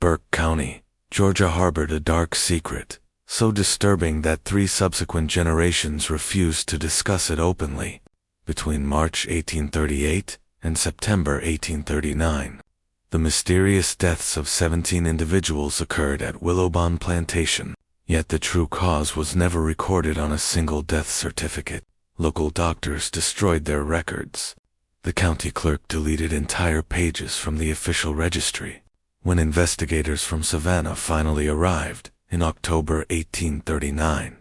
Burke County, Georgia harbored a dark secret, so disturbing that 3 subsequent generations refused to discuss it openly. Between March 1838 and September 1839, the mysterious deaths of 17 individuals occurred at Willowben Plantation, yet the true cause was never recorded on a single death certificate. Local doctors destroyed their records. The county clerk deleted entire pages from the official registry. When investigators from Savannah finally arrived, in October 1839,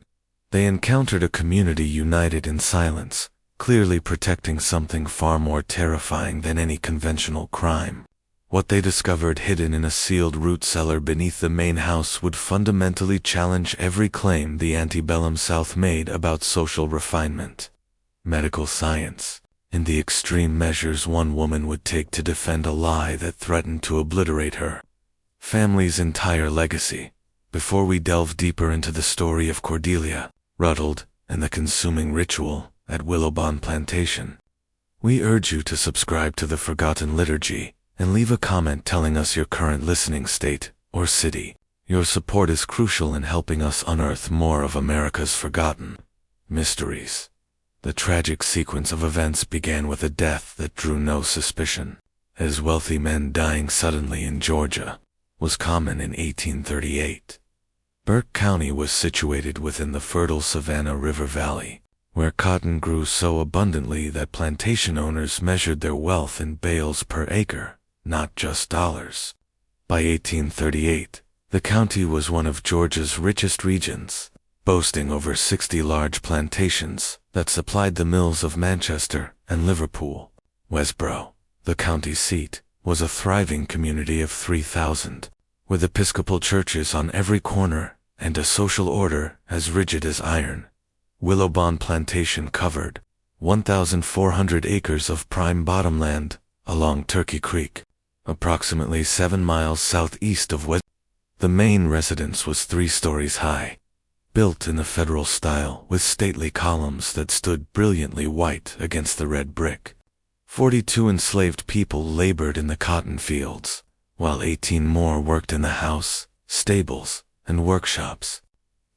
they encountered a community united in silence, clearly protecting something far more terrifying than any conventional crime. What they discovered hidden in a sealed root cellar beneath the main house would fundamentally challenge every claim the Antebellum South made about social refinement. Medical science, in the extreme measures one woman would take to defend a lie that threatened to obliterate her family's entire legacy. Before we delve deeper into the story of Cordelia Rutled and the consuming ritual at Willowben Plantation, we urge you to subscribe to the Forgotten Liturgy and leave a comment telling us your current listening state or city. Your support is crucial in helping us unearth more of America's forgotten mysteries. The tragic sequence of events began with a death that drew no suspicion, as wealthy men dying suddenly in Georgia was common in 1838. Burke County was situated within the fertile Savannah River Valley, where cotton grew so abundantly that plantation owners measured their wealth in bales per acre, not just dollars. By 1838, the county was one of Georgia's richest regions, boasting over 60 large plantations that supplied the mills of Manchester and Liverpool. Westboro, the county seat, was a thriving community of 3,000, with Episcopal churches on every corner and a social order as rigid as iron. Willowben Plantation covered 1,400 acres of prime bottomland along Turkey Creek, approximately 7 miles southeast of West. The main residence was 3 stories high, built in the federal style with stately columns that stood brilliantly white against the red brick. 42 enslaved people labored in the cotton fields, while 18 more worked in the house, stables, and workshops.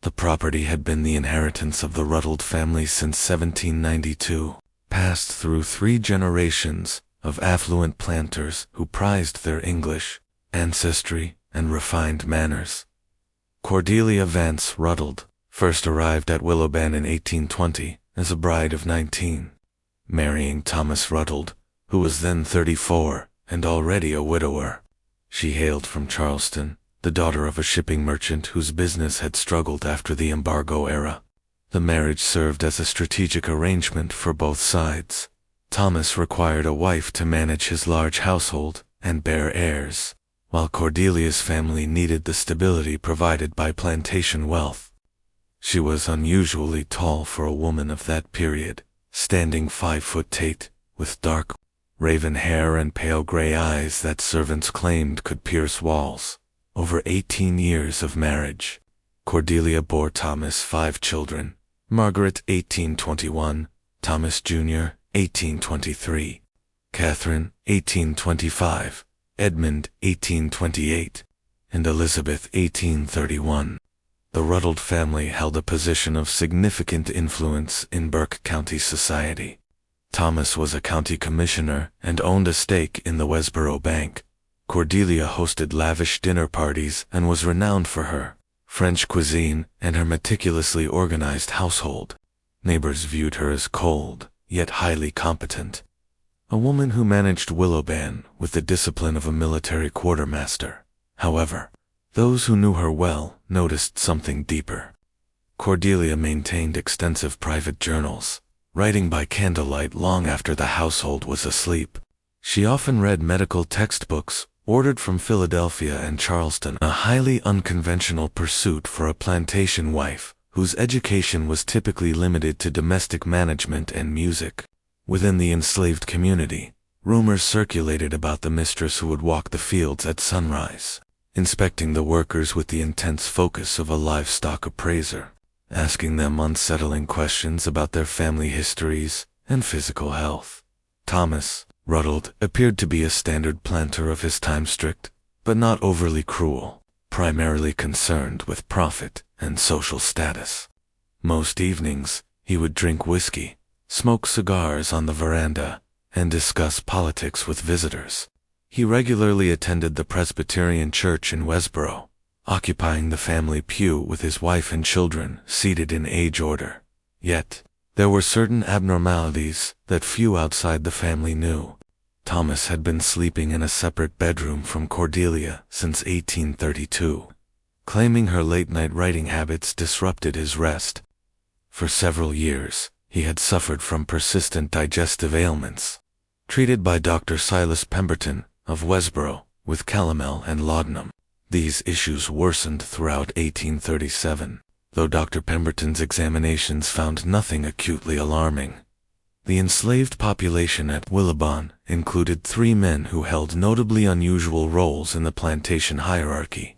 The property had been the inheritance of the Rutled family since 1792, passed through 3 generations of affluent planters who prized their English ancestry and refined manners. Cordelia Vance Rutled first arrived at Willowben in 1820 as a bride of 19, marrying Thomas Rutled, who was then 34 and already a widower. She hailed from Charleston, the daughter of a shipping merchant whose business had struggled after the embargo era. The marriage served as a strategic arrangement for both sides. Thomas required a wife to manage his large household and bear heirs, while Cordelia's family needed the stability provided by plantation wealth. She was unusually tall for a woman of that period, standing 5'8", with dark, raven hair and pale gray eyes that servants claimed could pierce walls. Over 18 years of marriage, Cordelia bore Thomas 5 children: Margaret 1821, Thomas Jr. 1823, Catherine 1825, Edmund 1828, and Elizabeth 1831. The Rutled family held a position of significant influence in Burke County society. Thomas was a county commissioner and owned a stake in the Westboro Bank. Cordelia hosted lavish dinner parties and was renowned for her French cuisine and her meticulously organized household. Neighbors viewed her as cold, yet highly competent. A woman who managed Willowben with the discipline of a military quartermaster. However, those who knew her well noticed something deeper. Cordelia maintained extensive private journals, writing by candlelight long after the household was asleep. She often read medical textbooks ordered from Philadelphia and Charleston, a highly unconventional pursuit for a plantation wife whose education was typically limited to domestic management and music. Within the enslaved community, rumors circulated about the mistress who would walk the fields at sunrise, inspecting the workers with the intense focus of a livestock appraiser, asking them unsettling questions about their family histories and physical health. Thomas Rutled appeared to be a standard planter of his time, strict, but not overly cruel, primarily concerned with profit and social status. Most evenings, he would drink whiskey, smoke cigars on the veranda, and discuss politics with visitors. He regularly attended the Presbyterian Church in Westboro, occupying the family pew with his wife and children seated in age order. Yet, there were certain abnormalities that few outside the family knew. Thomas had been sleeping in a separate bedroom from Cordelia since 1832, claiming her late-night writing habits disrupted his rest. For several years, he had suffered from persistent digestive ailments. Treated by Dr. Silas Pemberton of Westboro with calomel and laudanum, these issues worsened throughout 1837, though Dr. Pemberton's examinations found nothing acutely alarming. The enslaved population at Willowben included 3 men who held notably unusual roles in the plantation hierarchy.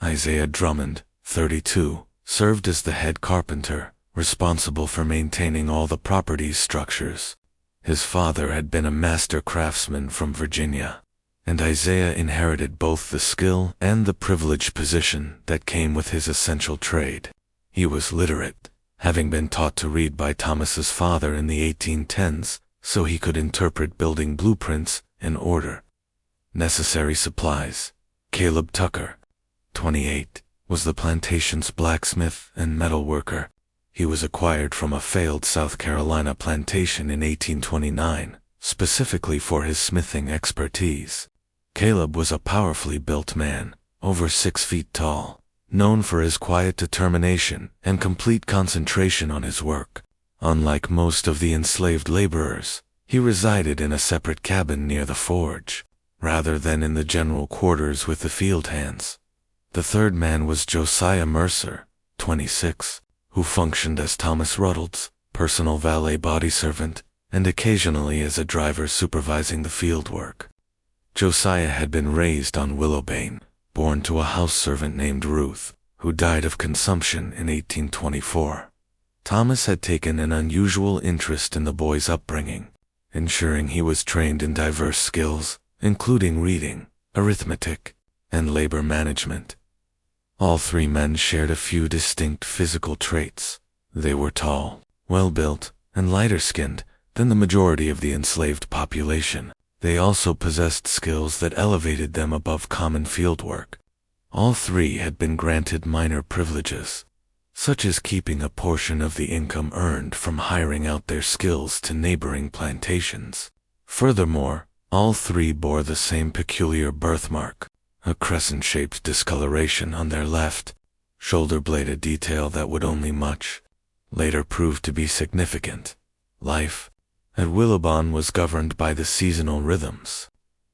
Isaiah Drummond, 32, served as the head carpenter, responsible for maintaining all the property's structures. His father had been a master craftsman from Virginia, and Isaiah inherited both the skill and the privileged position that came with his essential trade. He was literate, having been taught to read by Thomas's father in the 1810s, so he could interpret building blueprints and order necessary supplies. Caleb Tucker, 28, was the plantation's blacksmith and metal worker. He was acquired from a failed South Carolina plantation in 1829, specifically for his smithing expertise. Caleb was a powerfully built man, over 6 feet tall, known for his quiet determination and complete concentration on his work. Unlike most of the enslaved laborers, he resided in a separate cabin near the forge, rather than in the general quarters with the field hands. The third man was Josiah Mercer, 26, who functioned as Thomas Rutled's personal valet body servant and occasionally as a driver supervising the field work. Josiah had been raised on Willowben, born to a house servant named Ruth, who died of consumption in 1824. Thomas had taken an unusual interest in the boy's upbringing, ensuring he was trained in diverse skills, including reading, arithmetic, and labor management. All 3 men shared a few distinct physical traits. They were tall, well-built, and lighter-skinned than the majority of the enslaved population. They also possessed skills that elevated them above common field work. All 3 had been granted minor privileges, such as keeping a portion of the income earned from hiring out their skills to neighboring plantations. Furthermore, all 3 bore the same peculiar birthmark, a crescent-shaped discoloration on their left shoulder blade, a detail that would only much later prove to be significant. Life at Willowben was governed by the seasonal rhythms,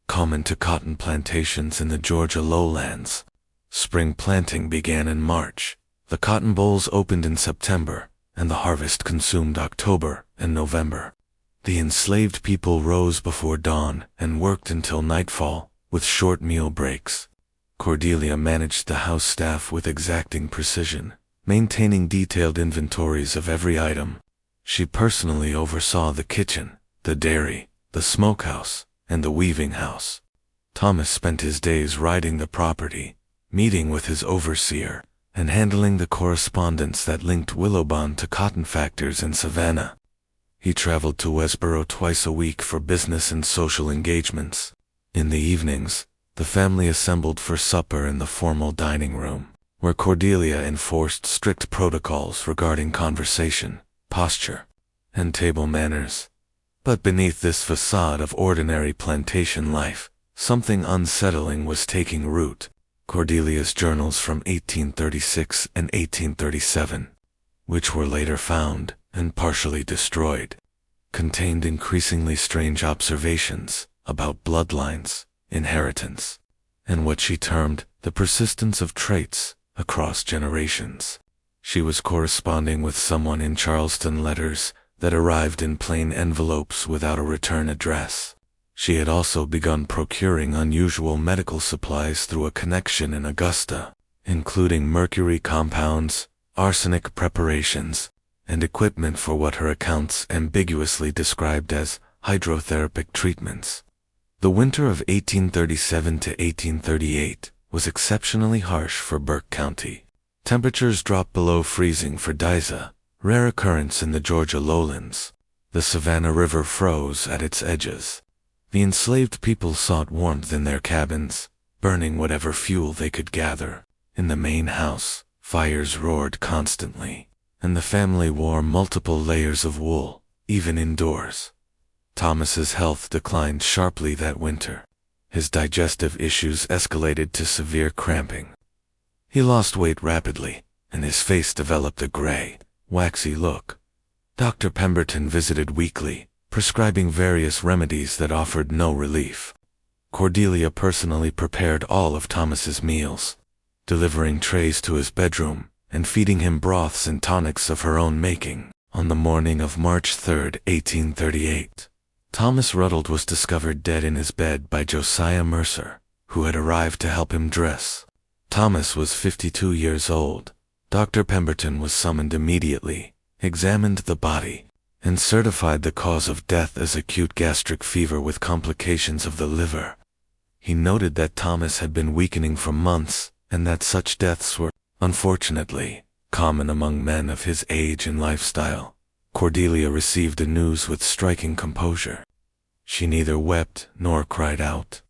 common to cotton plantations in the Georgia lowlands. Spring planting began in March, the cotton bolls opened in September, and the harvest consumed October and November. The enslaved people rose before dawn and worked until nightfall, with short meal breaks. Cordelia managed the house staff with exacting precision, maintaining detailed inventories of every item. She personally oversaw the kitchen, the dairy, the smokehouse, and the weaving house. Thomas spent his days riding the property, meeting with his overseer, and handling the correspondence that linked Willowben to cotton factors in Savannah. He traveled to Westboro twice a week for business and social engagements. In the evenings, the family assembled for supper in the formal dining room, where Cordelia enforced strict protocols regarding conversation, posture, and table manners. But beneath this facade of ordinary plantation life, something unsettling was taking root. Cordelia's journals from 1836 and 1837, which were later found and partially destroyed, contained increasingly strange observations about bloodlines, inheritance, and what she termed the persistence of traits across generations. She was corresponding with someone in Charleston, letters that arrived in plain envelopes without a return address. She had also begun procuring unusual medical supplies through a connection in Augusta, including mercury compounds, arsenic preparations, and equipment for what her accounts ambiguously described as hydrotherapeutic treatments. The winter of 1837 to 1838 was exceptionally harsh for Burke County. Temperatures dropped below freezing for Josiah, rare occurrence in the Georgia lowlands. The Savannah River froze at its edges. The enslaved people sought warmth in their cabins, burning whatever fuel they could gather. In the main house, fires roared constantly, and the family wore multiple layers of wool, even indoors. Thomas's health declined sharply that winter. His digestive issues escalated to severe cramping. He lost weight rapidly, and his face developed a gray, waxy look. Dr. Pemberton visited weekly, prescribing various remedies that offered no relief. Cordelia personally prepared all of Thomas's meals, delivering trays to his bedroom and feeding him broths and tonics of her own making. On the morning of March 3, 1838, Thomas Rutled was discovered dead in his bed by Josiah Mercer, who had arrived to help him dress. Thomas was 52 years old. Dr. Pemberton was summoned immediately, examined the body, and certified the cause of death as acute gastric fever with complications of the liver. He noted that Thomas had been weakening for months, and that such deaths were, unfortunately, common among men of his age and lifestyle. Cordelia received the news with striking composure. She neither wept nor cried out.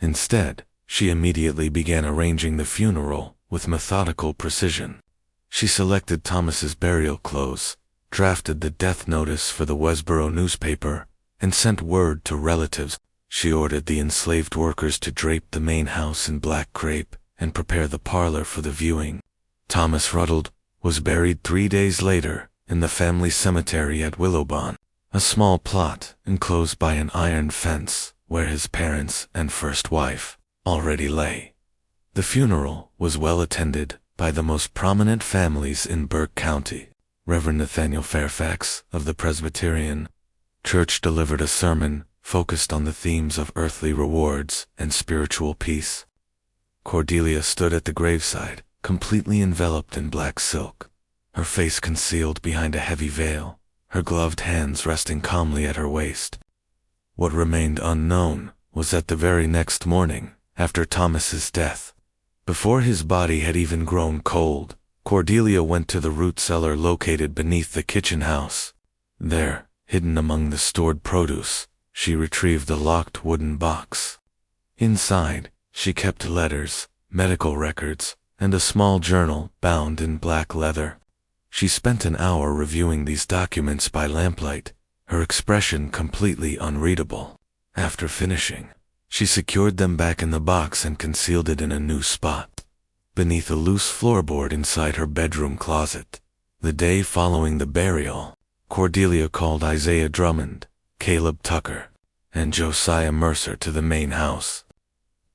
Instead, she immediately began arranging the funeral with methodical precision. She selected Thomas's burial clothes, drafted the death notice for the Westboro newspaper, and sent word to relatives. She ordered the enslaved workers to drape the main house in black crepe and prepare the parlor for the viewing. Thomas Rutled was buried 3 days later in the family cemetery at Willowben, a small plot enclosed by an iron fence where his parents and first wife already lay. The funeral was well attended by the most prominent families in Burke County. Reverend Nathaniel Fairfax of the Presbyterian Church delivered a sermon focused on the themes of earthly rewards and spiritual peace. Cordelia stood at the graveside, completely enveloped in black silk, her face concealed behind a heavy veil, her gloved hands resting calmly at her waist. What remained unknown was that the very next morning, after Thomas's death, before his body had even grown cold, Cordelia went to the root cellar located beneath the kitchen house. There, hidden among the stored produce, she retrieved a locked wooden box. Inside, she kept letters, medical records, and a small journal bound in black leather. She spent an hour reviewing these documents by lamplight, her expression completely unreadable. After finishing, she secured them back in the box and concealed it in a new spot, beneath a loose floorboard inside her bedroom closet. The day following the burial, Cordelia called Isaiah Drummond, Caleb Tucker, and Josiah Mercer to the main house.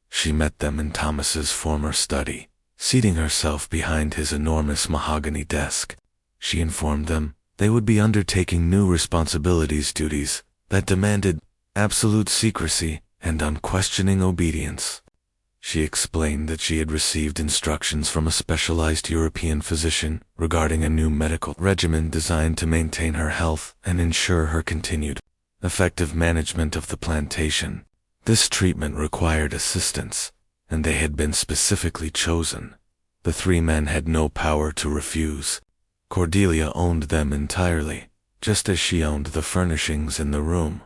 She met them in Thomas's former study, seating herself behind his enormous mahogany desk. She informed them they would be undertaking new duties that demanded absolute secrecy and unquestioning obedience. She explained that she had received instructions from a specialized European physician regarding a new medical regimen designed to maintain her health and ensure her continued effective management of the plantation. This treatment required assistance, and they had been specifically chosen. The 3 men had no power to refuse. Cordelia owned them entirely, just as she owned the furnishings in the room.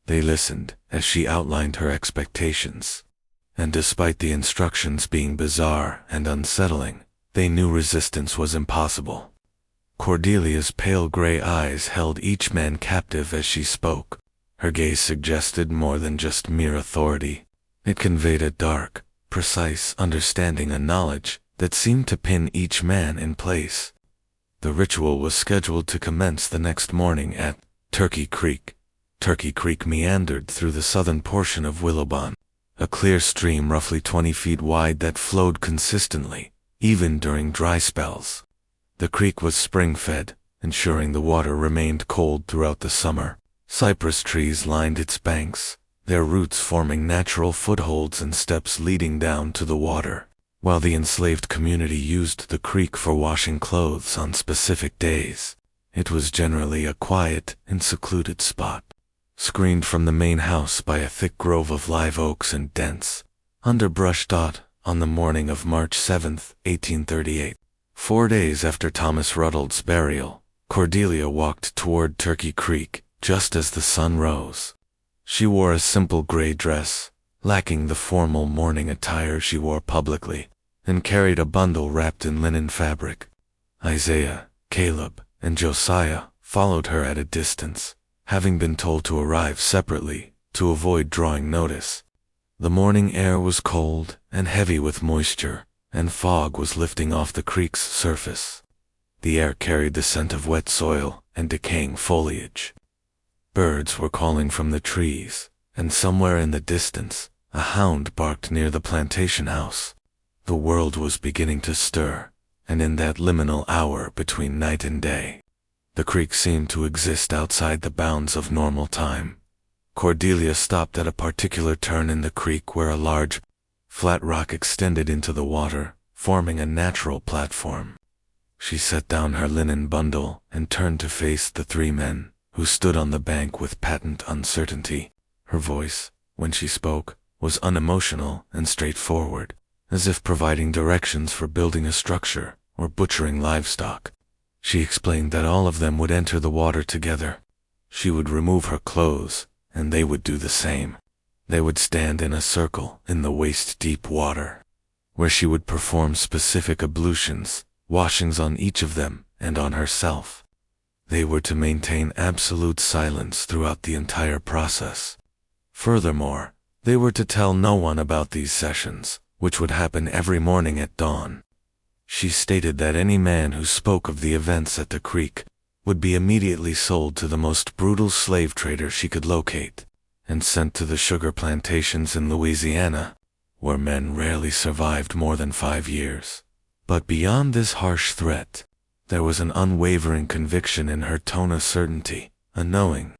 They listened as she outlined her expectations, and despite the instructions being bizarre and unsettling, they knew resistance was impossible. Cordelia's pale gray eyes held each man captive as she spoke. Her gaze suggested more than just mere authority. It conveyed a dark, precise understanding and knowledge that seemed to pin each man in place. The ritual was scheduled to commence the next morning at Turkey Creek. Turkey Creek meandered through the southern portion of Willowben, a clear stream roughly 20 feet wide that flowed consistently, even during dry spells. The creek was spring-fed, ensuring the water remained cold throughout the summer. Cypress trees lined its banks, their roots forming natural footholds and steps leading down to the water. While the enslaved community used the creek for washing clothes on specific days, it was generally a quiet and secluded spot. screened from the main house by a thick grove of live oaks and dense underbrush. On the morning of March 7, 1838, 4 days after Thomas Rutled's burial, Cordelia walked toward Turkey Creek just as the sun rose. She wore a simple gray dress, lacking the formal mourning attire she wore publicly, and carried a bundle wrapped in linen fabric. Isaiah, Caleb, and Josiah followed her at a distance, having been told to arrive separately to avoid drawing notice. The morning air was cold and heavy with moisture, and fog was lifting off the creek's surface. The air carried the scent of wet soil and decaying foliage. Birds were calling from the trees, and somewhere in the distance, a hound barked near the plantation house. The world was beginning to stir, and in that liminal hour between night and day, the creek seemed to exist outside the bounds of normal time. Cordelia stopped at a particular turn in the creek where a large, flat rock extended into the water, forming a natural platform. She set down her linen bundle and turned to face the 3 men, who stood on the bank with patent uncertainty. Her voice, when she spoke, was unemotional and straightforward, as if providing directions for building a structure or butchering livestock. She explained that all of them would enter the water together. She would remove her clothes, and they would do the same. They would stand in a circle in the waist-deep water, where she would perform specific ablutions, washings on each of them and on herself. They were to maintain absolute silence throughout the entire process. Furthermore, they were to tell no one about these sessions, which would happen every morning at dawn. She stated that any man who spoke of the events at the creek would be immediately sold to the most brutal slave trader she could locate, and sent to the sugar plantations in Louisiana, where men rarely survived more than 5 years. But beyond this harsh threat, there was an unwavering conviction in her tone of certainty, a knowing.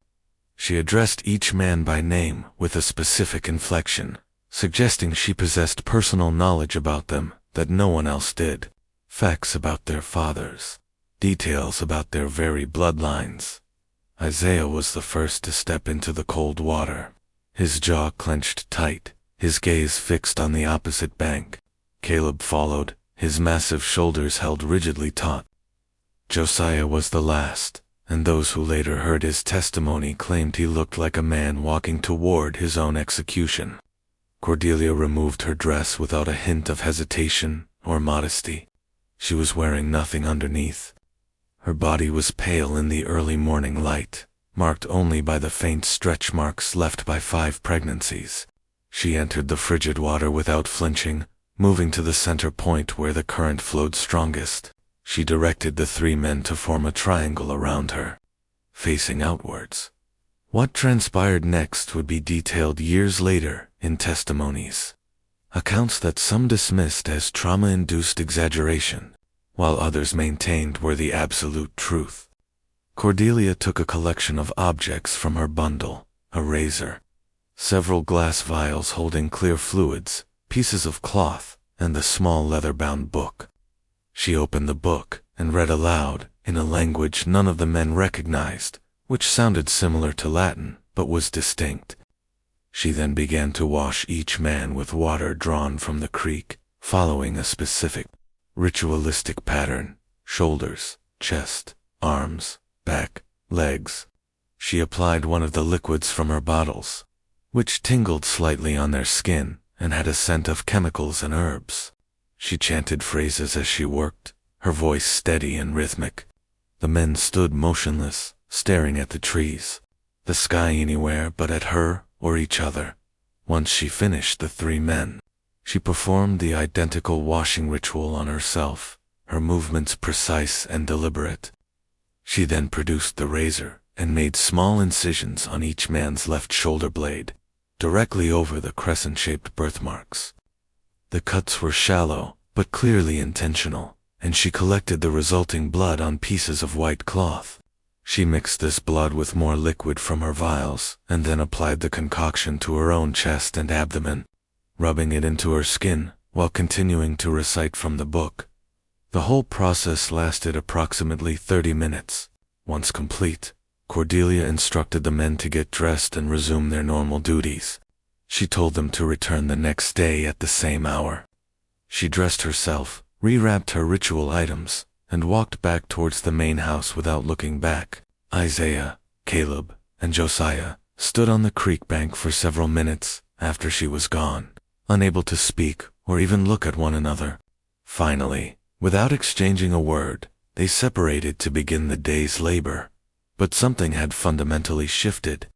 She addressed each man by name with a specific inflection, suggesting she possessed personal knowledge about them that no one else did, facts about their fathers, details about their very bloodlines. Isaiah was the first to step into the cold water, his jaw clenched tight, his gaze fixed on the opposite bank. Caleb followed, his massive shoulders held rigidly taut. Josiah was the last, and those who later heard his testimony claimed he looked like a man walking toward his own execution. Cordelia removed her dress without a hint of hesitation or modesty. She was wearing nothing underneath. Her body was pale in the early morning light, marked only by the faint stretch marks left by 5 pregnancies. She entered the frigid water without flinching, moving to the center point where the current flowed strongest. She directed the 3 men to form a triangle around her, facing outwards. What transpired next would be detailed years later in testimonies, accounts that some dismissed as trauma-induced exaggeration, while others maintained were the absolute truth. Cordelia took a collection of objects from her bundle, a razor, several glass vials holding clear fluids, pieces of cloth, and the small leather-bound book. She opened the book and read aloud in a language none of the men recognized, which sounded similar to Latin but was distinct. She then began to wash each man with water drawn from the creek, following a specific, ritualistic pattern: shoulders, chest, arms, back, legs. She applied one of the liquids from her bottles, which tingled slightly on their skin and had a scent of chemicals and herbs. She chanted phrases as she worked, her voice steady and rhythmic. The men stood motionless, staring at the trees, the sky anywhere but at her or each other. Once she finished the 3 men, she performed the identical washing ritual on herself, her movements precise and deliberate. She then produced the razor and made small incisions on each man's left shoulder blade, directly over the crescent-shaped birthmarks. The cuts were shallow, but clearly intentional, and she collected the resulting blood on pieces of white cloth. She mixed this blood with more liquid from her vials, and then applied the concoction to her own chest and abdomen, rubbing it into her skin while continuing to recite from the book. The whole process lasted approximately 30 minutes. Once complete, Cordelia instructed the men to get dressed and resume their normal duties. She told them to return the next day at the same hour. She dressed herself, rewrapped her ritual items, and walked back towards the main house without looking back. Isaiah, Caleb, and Josiah stood on the creek bank for several minutes after she was gone, unable to speak or even look at one another. Finally, without exchanging a word, they separated to begin the day's labor. But something had fundamentally shifted.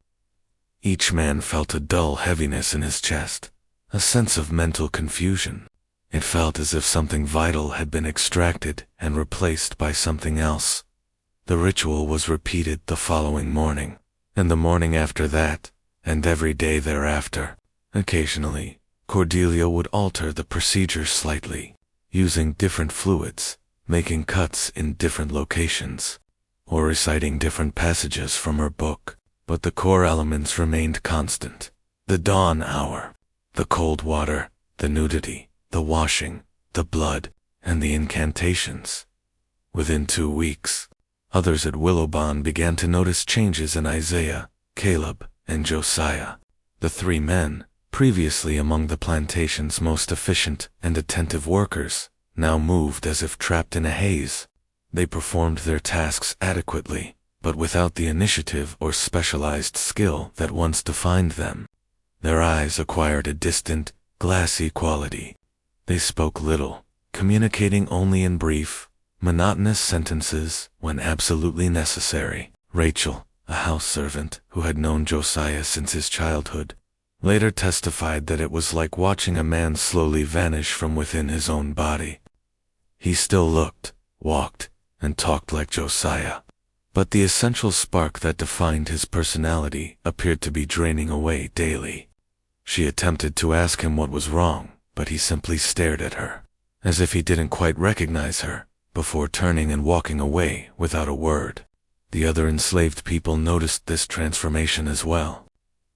Each man felt a dull heaviness in his chest, a sense of mental confusion. It felt as if something vital had been extracted and replaced by something else. The ritual was repeated the following morning, and the morning after that, and every day thereafter. Occasionally, Cordelia would alter the procedure slightly, using different fluids, making cuts in different locations, or reciting different passages from her book, but the core elements remained constant. The dawn hour, the cold water, the nudity, the washing, the blood, and the incantations. Within 2 weeks, others at Willowben began to notice changes in Isaiah, Caleb, and Josiah. The 3 men, previously among the plantation's most efficient and attentive workers, now moved as if trapped in a haze. They performed their tasks adequately, but without the initiative or specialized skill that once defined them. Their eyes acquired a distant, glassy quality. They spoke little, communicating only in brief, monotonous sentences when absolutely necessary. Rachel, a house servant who had known Josiah since his childhood, later testified that it was like watching a man slowly vanish from within his own body. He still looked, walked, and talked like Josiah, but the essential spark that defined his personality appeared to be draining away daily. She attempted to ask him what was wrong, but he simply stared at her, as if he didn't quite recognize her, before turning and walking away without a word. The other enslaved people noticed this transformation as well.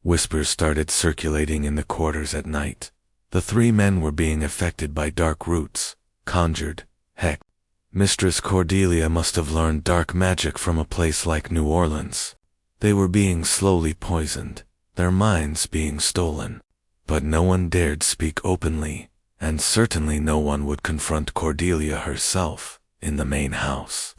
Whispers started circulating in the quarters at night. The 3 men were being affected by dark roots, conjured. Heck, Mistress Cordelia must have learned dark magic from a place like New Orleans. They were being slowly poisoned, their minds being stolen. But no one dared speak openly, and certainly no one would confront Cordelia herself in the main house.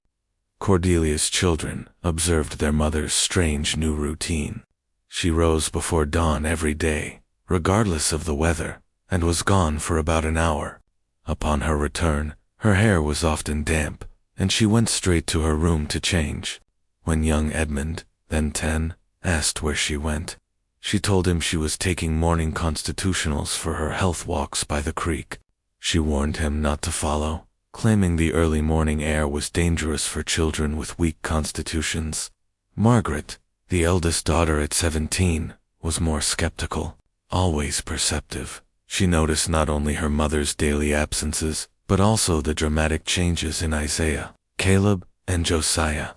Cordelia's children observed their mother's strange new routine. She rose before dawn every day, regardless of the weather, and was gone for about an hour. Upon her return, her hair was often damp, and she went straight to her room to change. When young Edmund, then 10, asked where she went, she told him she was taking morning constitutionals for her health walks by the creek. She warned him not to follow, claiming the early morning air was dangerous for children with weak constitutions. Margaret, the eldest daughter at 17, was more skeptical, always perceptive. She noticed not only her mother's daily absences, but also the dramatic changes in Isaiah, Caleb, and Josiah.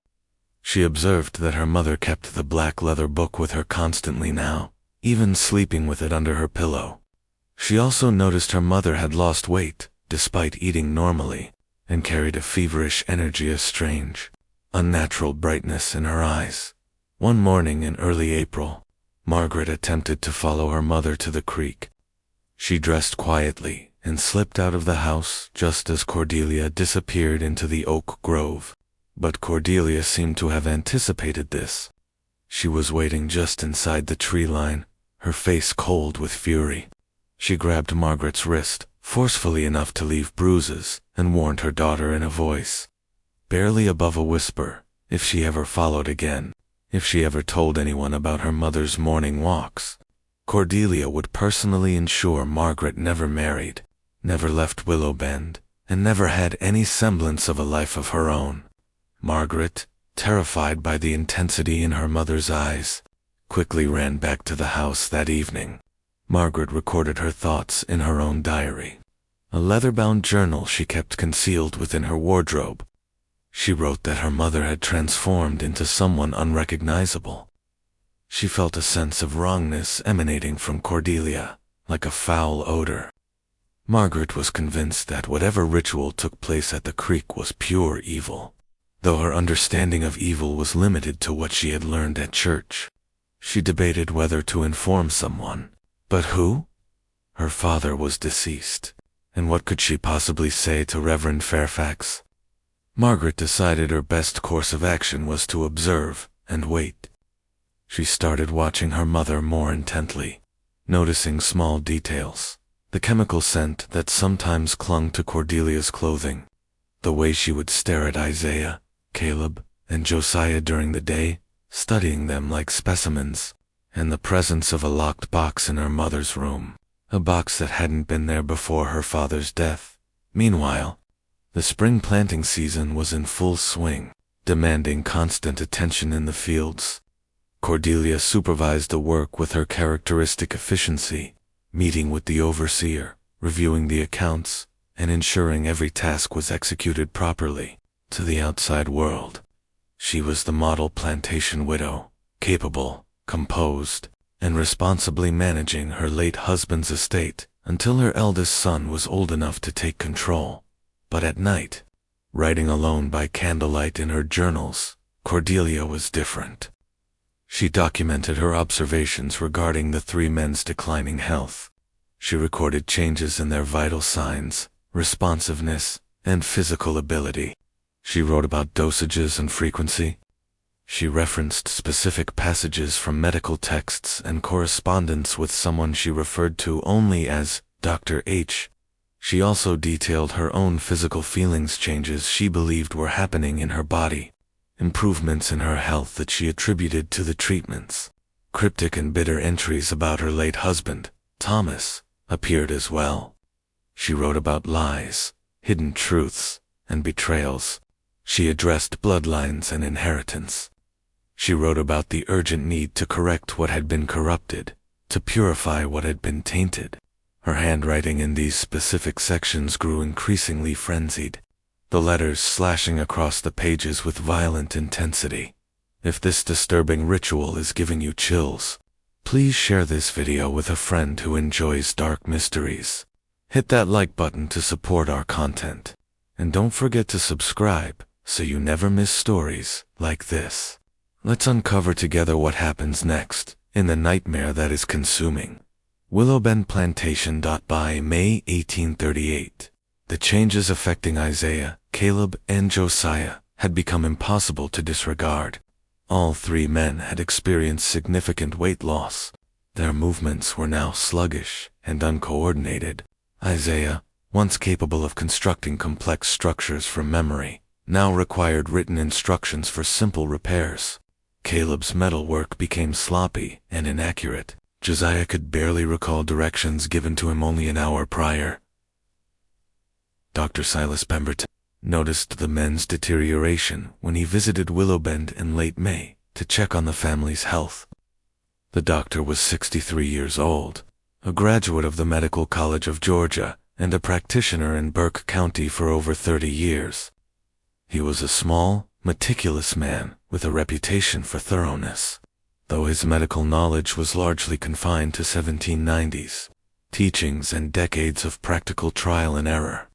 She observed that her mother kept the black leather book with her constantly now, even sleeping with it under her pillow. She also noticed her mother had lost weight, despite eating normally, and carried a feverish energy, a strange, unnatural brightness in her eyes. One morning in early April, Margaret attempted to follow her mother to the creek. She dressed quietly and slipped out of the house just as Cordelia disappeared into the oak grove. But Cordelia seemed to have anticipated this. She was waiting just inside the tree line, her face cold with fury. She grabbed Margaret's wrist, forcefully enough to leave bruises, and warned her daughter in a voice, barely above a whisper, if she ever followed again, if she ever told anyone about her mother's morning walks, Cordelia would personally ensure Margaret never married, never left Willowben, and never had any semblance of a life of her own. Margaret, terrified by the intensity in her mother's eyes, quickly ran back to the house that evening. Margaret recorded her thoughts in her own diary, a leather-bound journal she kept concealed within her wardrobe. She wrote that her mother had transformed into someone unrecognizable. She felt a sense of wrongness emanating from Cordelia, like a foul odor. Margaret was convinced that whatever ritual took place at the creek was pure evil. though her understanding of evil was limited to what she had learned at church. She debated whether to inform someone. But who? Her father was deceased, and what could she possibly say to Reverend Fairfax? Margaret decided her best course of action was to observe and wait. She started watching her mother more intently, noticing small details, the chemical scent that sometimes clung to Cordelia's clothing, the way she would stare at Isaiah, Caleb, and Josiah during the day, studying them like specimens, and the presence of a locked box in her mother's room, a box that hadn't been there before her father's death. Meanwhile, the spring planting season was in full swing, demanding constant attention in the fields. Cordelia supervised the work with her characteristic efficiency, meeting with the overseer, reviewing the accounts, and ensuring every task was executed properly. To the outside world, she was the model plantation widow, capable, composed, and responsibly managing her late husband's estate until her eldest son was old enough to take control. But at night, writing alone by candlelight in her journals, Cordelia was different. She documented her observations regarding the three men's declining health. She recorded changes in their vital signs, responsiveness, and physical ability. She wrote about dosages and frequency. She referenced specific passages from medical texts and correspondence with someone she referred to only as Dr. H. She also detailed her own physical feelings changes she believed were happening in her body, improvements in her health that she attributed to the treatments. Cryptic and bitter entries about her late husband, Thomas, appeared as well. She wrote about lies, hidden truths, and betrayals. She addressed bloodlines and inheritance. She wrote about the urgent need to correct what had been corrupted, to purify what had been tainted. Her handwriting in these specific sections grew increasingly frenzied, the letters slashing across the pages with violent intensity. If this disturbing ritual is giving you chills, please share this video with a friend who enjoys dark mysteries. Hit that like button to support our content, and don't forget to subscribe so you never miss stories like this. Let's uncover together what happens next in the nightmare that is consuming Willowben Plantation. By May 1838, the changes affecting Isaiah, Caleb, and Josiah had become impossible to disregard. All three men had experienced significant weight loss. Their movements were now sluggish and uncoordinated. Isaiah, once capable of constructing complex structures from memory, now required written instructions for simple repairs. Caleb's metalwork became sloppy and inaccurate. Josiah could barely recall directions given to him only an hour prior. Dr. Silas Pemberton noticed the men's deterioration when he visited Willowbend in late May to check on the family's health. The doctor was 63 years old, a graduate of the Medical College of Georgia, and a practitioner in Burke County for over 30 years. He was a small, meticulous man with a reputation for thoroughness, though his medical knowledge was largely confined to 1790s teachings and decades of practical trial and error.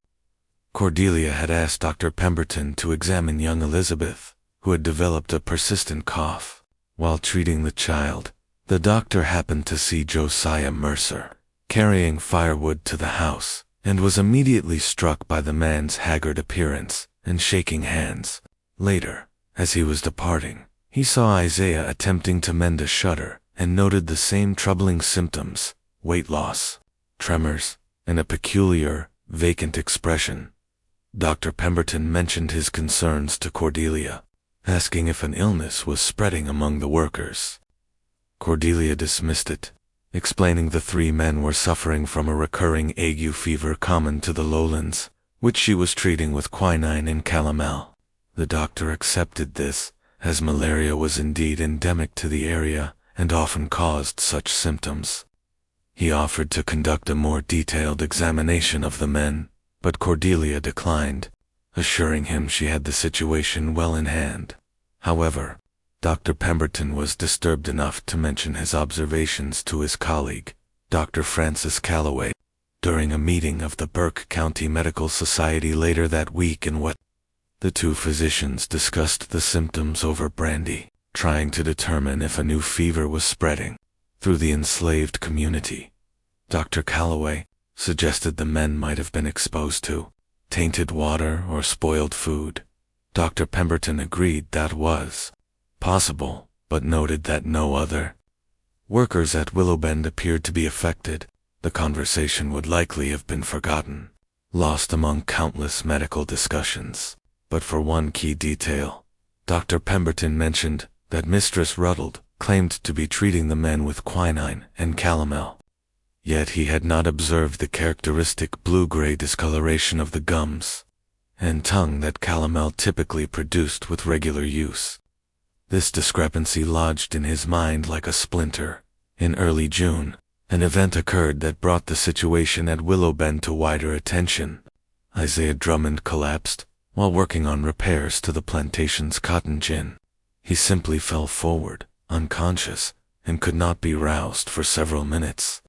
Cordelia had asked Dr. Pemberton to examine young Elizabeth, who had developed a persistent cough. While treating the child, the doctor happened to see Josiah Mercer carrying firewood to the house, and was immediately struck by the man's haggard appearance and shaking hands. Later, as he was departing, he saw Isaiah attempting to mend a shutter and noted the same troubling symptoms: weight loss, tremors, and a peculiar, vacant expression. Dr. Pemberton mentioned his concerns to Cordelia, asking if an illness was spreading among the workers. Cordelia dismissed it, explaining the three men were suffering from a recurring ague fever common to the lowlands, which she was treating with quinine and calomel. The doctor accepted this, as malaria was indeed endemic to the area and often caused such symptoms. He offered to conduct a more detailed examination of the men, but Cordelia declined, assuring him she had the situation well in hand. However, Dr. Pemberton was disturbed enough to mention his observations to his colleague, Dr. Francis Calloway, during a meeting of the Burke County Medical Society later that week in what The two physicians discussed the symptoms over brandy, trying to determine if a new fever was spreading through the enslaved community. Dr. Calloway suggested the men might have been exposed to tainted water or spoiled food. Dr. Pemberton agreed that was possible, but noted that no other workers at Willowben appeared to be affected. The conversation would likely have been forgotten, lost among countless medical discussions. But for one key detail, Dr. Pemberton mentioned that Mistress Rutled claimed to be treating the men with quinine and calomel. Yet he had not observed the characteristic blue-gray discoloration of the gums and tongue that calomel typically produced with regular use. This discrepancy lodged in his mind like a splinter. In early June, an event occurred that brought the situation at Willowben to wider attention. Isaiah Drummond collapsed while working on repairs to the plantation's cotton gin. He simply fell forward, unconscious, and could not be roused for several minutes.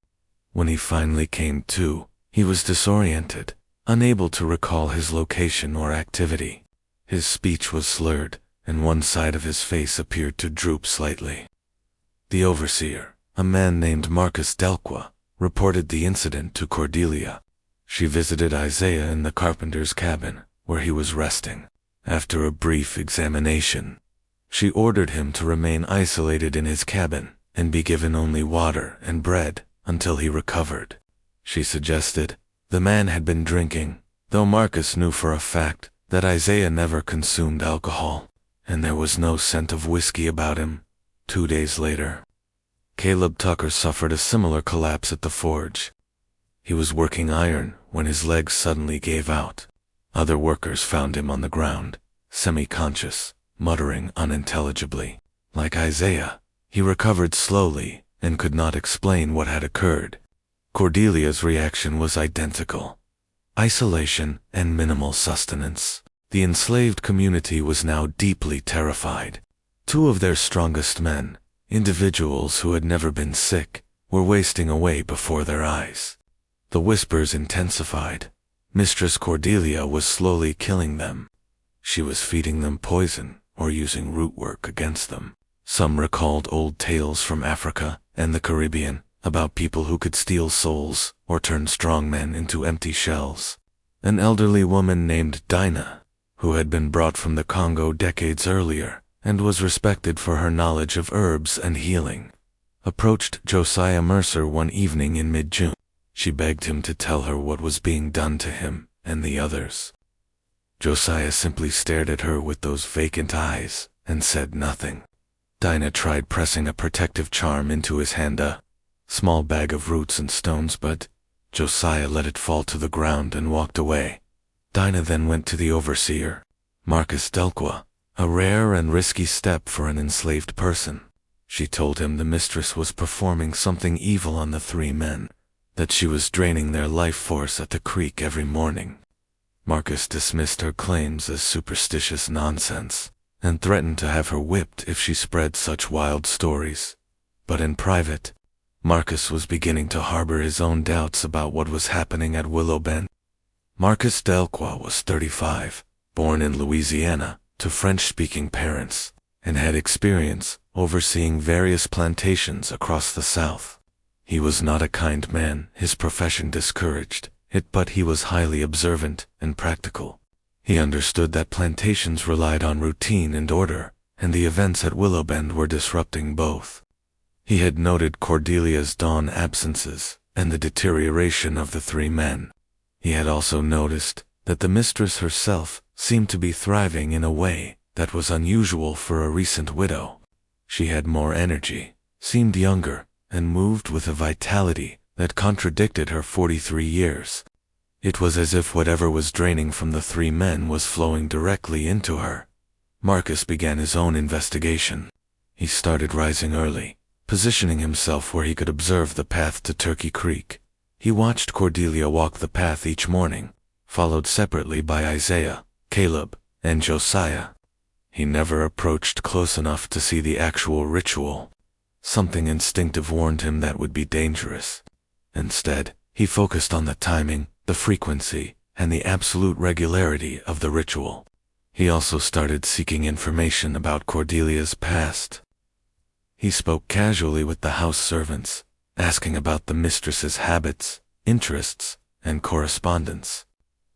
When he finally came to, he was disoriented, unable to recall his location or activity. His speech was slurred, and one side of his face appeared to droop slightly. The overseer, a man named Marcus Delqua, reported the incident to Cordelia. She visited Isaiah in the carpenter's cabin, where he was resting. After a brief examination, she ordered him to remain isolated in his cabin and be given only water and bread until he recovered. She suggested the man had been drinking, though Marcus knew for a fact that Isaiah never consumed alcohol, and there was no scent of whiskey about him. 2 days later, Caleb Tucker suffered a similar collapse at the forge. He was working iron when his legs suddenly gave out. Other workers found him on the ground, semi-conscious, muttering unintelligibly. Like Isaiah, he recovered slowly and could not explain what had occurred. Cordelia's reaction was identical: isolation and minimal sustenance. The enslaved community was now deeply terrified. Two of their strongest men, individuals who had never been sick, were wasting away before their eyes. The whispers intensified. Mistress Cordelia was slowly killing them. She was feeding them poison or using root work against them. Some recalled old tales from Africa and the Caribbean about people who could steal souls or turn strong men into empty shells. An elderly woman named Dinah, who had been brought from the Congo decades earlier and was respected for her knowledge of herbs and healing, approached Josiah Mercer one evening in mid-June. She begged him to tell her what was being done to him and the others. Josiah simply stared at her with those vacant eyes and said nothing. Dinah tried pressing a protective charm into his hand, a small bag of roots and stones, but Josiah let it fall to the ground and walked away. Dinah then went to the overseer, Marcus Delqua, a rare and risky step for an enslaved person. She told him the mistress was performing something evil on the three men, that she was draining their life force at the creek every morning. Marcus dismissed her claims as superstitious nonsense and threatened to have her whipped if she spread such wild stories. But in private, Marcus was beginning to harbor his own doubts about what was happening at Willowben. Marcus Delqua was 35, born in Louisiana to French-speaking parents, and had experience overseeing various plantations across the South. He was not a kind man, his profession discouraged it, but he was highly observant and practical. He understood that plantations relied on routine and order, and the events at Willowben were disrupting both. He had noted Cordelia's dawn absences and the deterioration of the three men. He had also noticed that the mistress herself seemed to be thriving in a way that was unusual for a recent widow. She had more energy, seemed younger, and moved with a vitality that contradicted her 43 years. It was as if whatever was draining from the three men was flowing directly into her. Marcus began his own investigation. He started rising early, positioning himself where he could observe the path to Turkey Creek. He watched Cordelia walk the path each morning, followed separately by Isaiah, Caleb, and Josiah. He never approached close enough to see the actual ritual. Something instinctive warned him that would be dangerous. Instead, he focused on the timing, the frequency, and the absolute regularity of the ritual. He also started seeking information about Cordelia's past. He spoke casually with the house servants, asking about the mistress's habits, interests, and correspondence.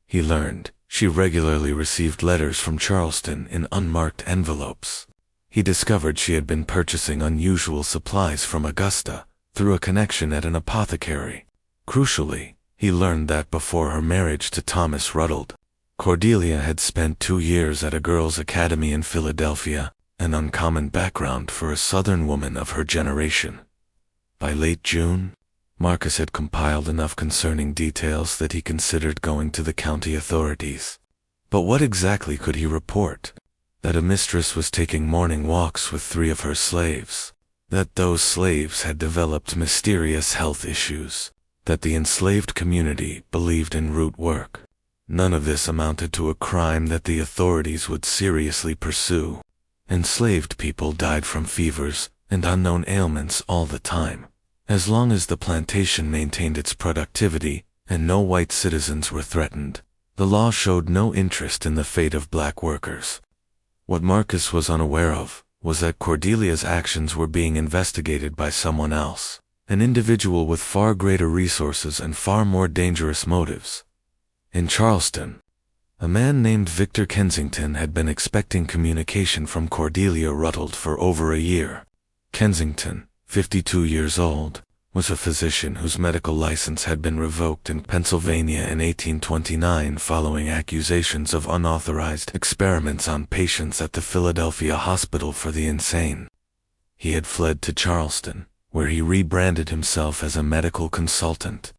He learned she regularly received letters from Charleston in unmarked envelopes. He discovered she had been purchasing unusual supplies from Augusta through a connection at an apothecary. Crucially, he learned that before her marriage to Thomas Rutled, Cordelia had spent 2 years at a girls' academy in Philadelphia, an uncommon background for a Southern woman of her generation. By late June, Marcus had compiled enough concerning details that he considered going to the county authorities. But what exactly could he report? That a mistress was taking morning walks with 3 of her slaves, that those slaves had developed mysterious health issues, that the enslaved community believed in root work. None of this amounted to a crime that the authorities would seriously pursue. Enslaved people died from fevers and unknown ailments all the time. As long as the plantation maintained its productivity and no white citizens were threatened, the law showed no interest in the fate of black workers. What Marcus was unaware of was that Cordelia's actions were being investigated by someone else, an individual with far greater resources and far more dangerous motives. In Charleston, a man named Victor Kensington had been expecting communication from Cordelia Rutled for over a year. Kensington, 52 years old, was a physician whose medical license had been revoked in Pennsylvania in 1829 following accusations of unauthorized experiments on patients at the Philadelphia Hospital for the Insane. He had fled to Charleston, where he rebranded himself as a medical consultant,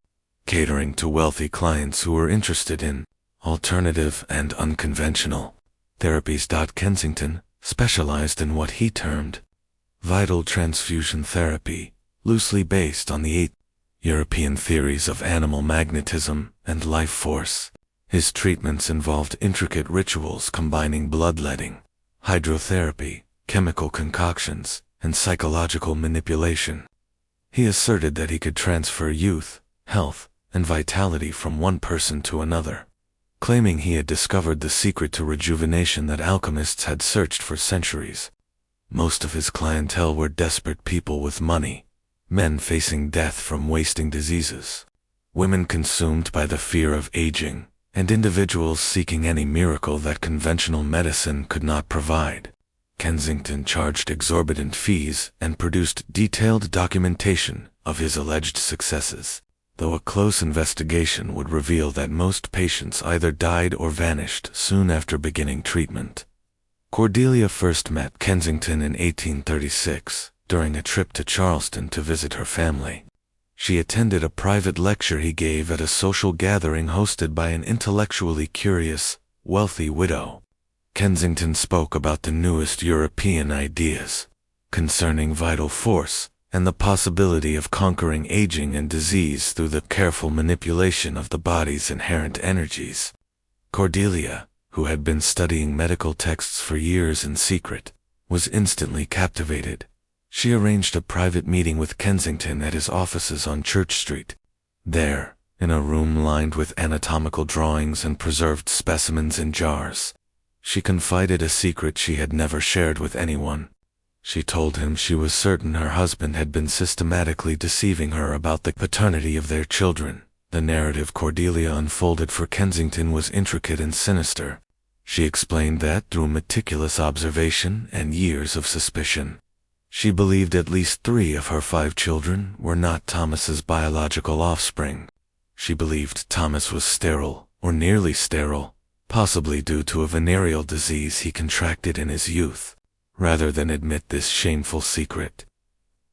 catering to wealthy clients who were interested in alternative and unconventional therapies. Kensington specialized in what he termed vital transfusion therapy, loosely based on the 8 European theories of animal magnetism and life force. His treatments involved intricate rituals combining bloodletting, hydrotherapy, chemical concoctions, and psychological manipulation. He asserted that he could transfer youth, health, and vitality from one person to another, claiming he had discovered the secret to rejuvenation that alchemists had searched for centuries. Most of his clientele were desperate people with money, men facing death from wasting diseases, women consumed by the fear of aging, and individuals seeking any miracle that conventional medicine could not provide. Kensington charged exorbitant fees and produced detailed documentation of his alleged successes, though a close investigation would reveal that most patients either died or vanished soon after beginning treatment. Cordelia first met Kensington in 1836 during a trip to Charleston to visit her family. She attended a private lecture he gave at a social gathering hosted by an intellectually curious, wealthy widow. Kensington spoke about the newest European ideas concerning vital force and the possibility of conquering aging and disease through the careful manipulation of the body's inherent energies. Cordelia, who had been studying medical texts for years in secret, was instantly captivated. She arranged a private meeting with Kensington at his offices on Church Street. There, in a room lined with anatomical drawings and preserved specimens in jars, she confided a secret she had never shared with anyone. She told him she was certain her husband had been systematically deceiving her about the paternity of their children. The narrative Cordelia unfolded for Kensington was intricate and sinister. She explained that through meticulous observation and years of suspicion, she believed at least 3 of her 5 children were not Thomas's biological offspring. She believed Thomas was sterile, or nearly sterile, possibly due to a venereal disease he contracted in his youth. Rather than admit this shameful secret,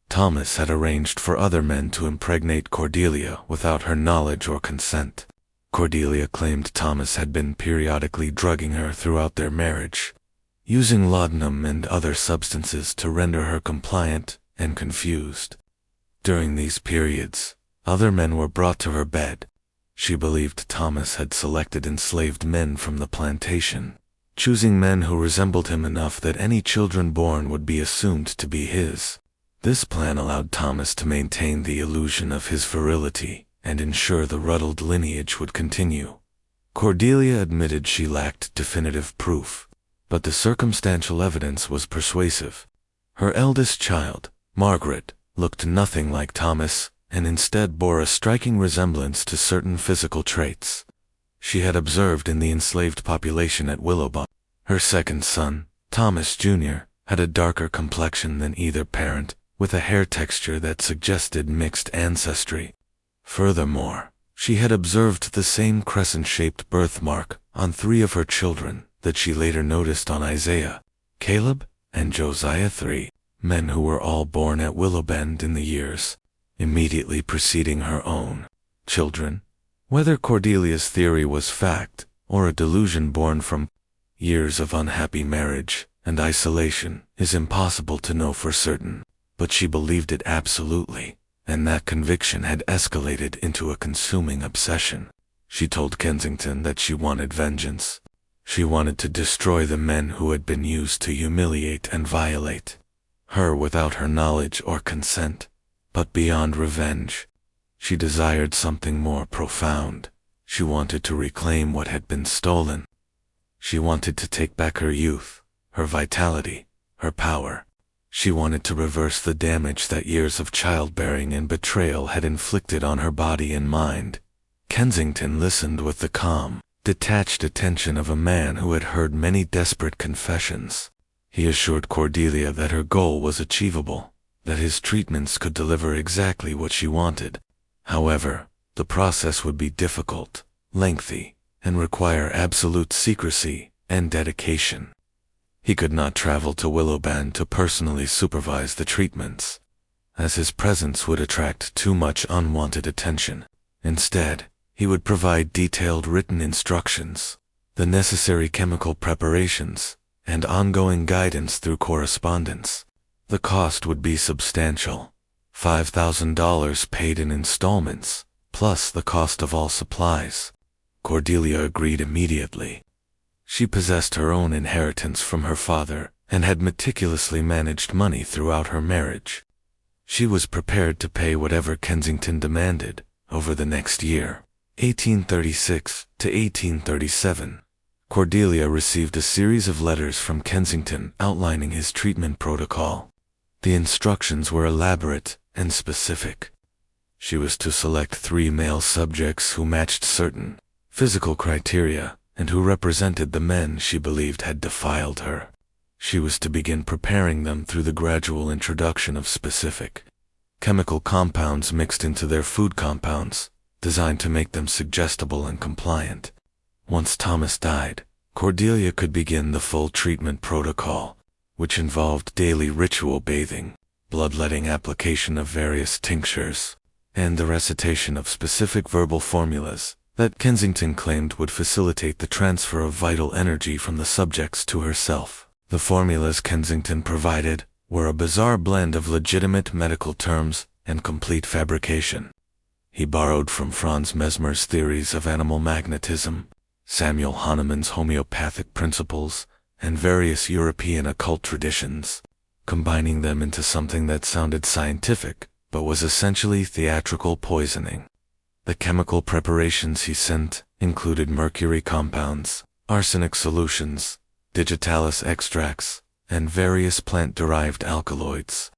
Thomas had arranged for other men to impregnate Cordelia without her knowledge or consent. Cordelia claimed Thomas had been periodically drugging her throughout their marriage, using laudanum and other substances to render her compliant and confused. During these periods, other men were brought to her bed. She believed Thomas had selected enslaved men from the plantation, choosing men who resembled him enough that any children born would be assumed to be his. This plan allowed Thomas to maintain the illusion of his virility and ensure the Rutled lineage would continue. Cordelia admitted she lacked definitive proof, but the circumstantial evidence was persuasive. Her eldest child, Margaret, looked nothing like Thomas, and instead bore a striking resemblance to certain physical traits she had observed in the enslaved population at Willowben. Her second son, Thomas Jr., had a darker complexion than either parent, with a hair texture that suggested mixed ancestry. Furthermore, she had observed the same crescent-shaped birthmark on 3 of her children that she later noticed on Isaiah, Caleb, and Josiah, 3 men who were all born at Willowben in the years immediately preceding her own children. Whether Cordelia's theory was fact or a delusion born from years of unhappy marriage and isolation is impossible to know for certain, but she believed it absolutely, and that conviction had escalated into a consuming obsession. She told Kensington that she wanted vengeance. She wanted to destroy the men who had been used to humiliate and violate her without her knowledge or consent. But beyond revenge, she desired something more profound. She wanted to reclaim what had been stolen. She wanted to take back her youth, her vitality, her power. She wanted to reverse the damage that years of childbearing and betrayal had inflicted on her body and mind. Kensington listened with the calm, detached attention of a man who had heard many desperate confessions. He assured Cordelia that her goal was achievable, that his treatments could deliver exactly what she wanted. However, the process would be difficult, lengthy, and require absolute secrecy and dedication. He could not travel to Willowben to personally supervise the treatments, as his presence would attract too much unwanted attention. Instead, he would provide detailed written instructions, the necessary chemical preparations, and ongoing guidance through correspondence. The cost would be substantial, $5,000 paid in installments, plus the cost of all supplies. Cordelia agreed immediately. She possessed her own inheritance from her father and had meticulously managed money throughout her marriage. She was prepared to pay whatever Kensington demanded over the next year, 1836 to 1837. Cordelia received a series of letters from Kensington outlining his treatment protocol. The instructions were elaborate and specific. She was to select 3 male subjects who matched certain physical criteria and who represented the men she believed had defiled her. She was to begin preparing them through the gradual introduction of specific chemical compounds mixed into their food compounds, designed to make them suggestible and compliant. Once Thomas died, Cordelia could begin the full treatment protocol, which involved daily ritual bathing, bloodletting application of various tinctures, and the recitation of specific verbal formulas that Kensington claimed would facilitate the transfer of vital energy from the subjects to herself. The formulas Kensington provided were a bizarre blend of legitimate medical terms and complete fabrication. He borrowed from Franz Mesmer's theories of animal magnetism, Samuel Hahnemann's homeopathic principles, and various European occult traditions, combining them into something that sounded scientific but was essentially theatrical poisoning. The chemical preparations he sent included mercury compounds, arsenic solutions, digitalis extracts, and various plant-derived alkaloids.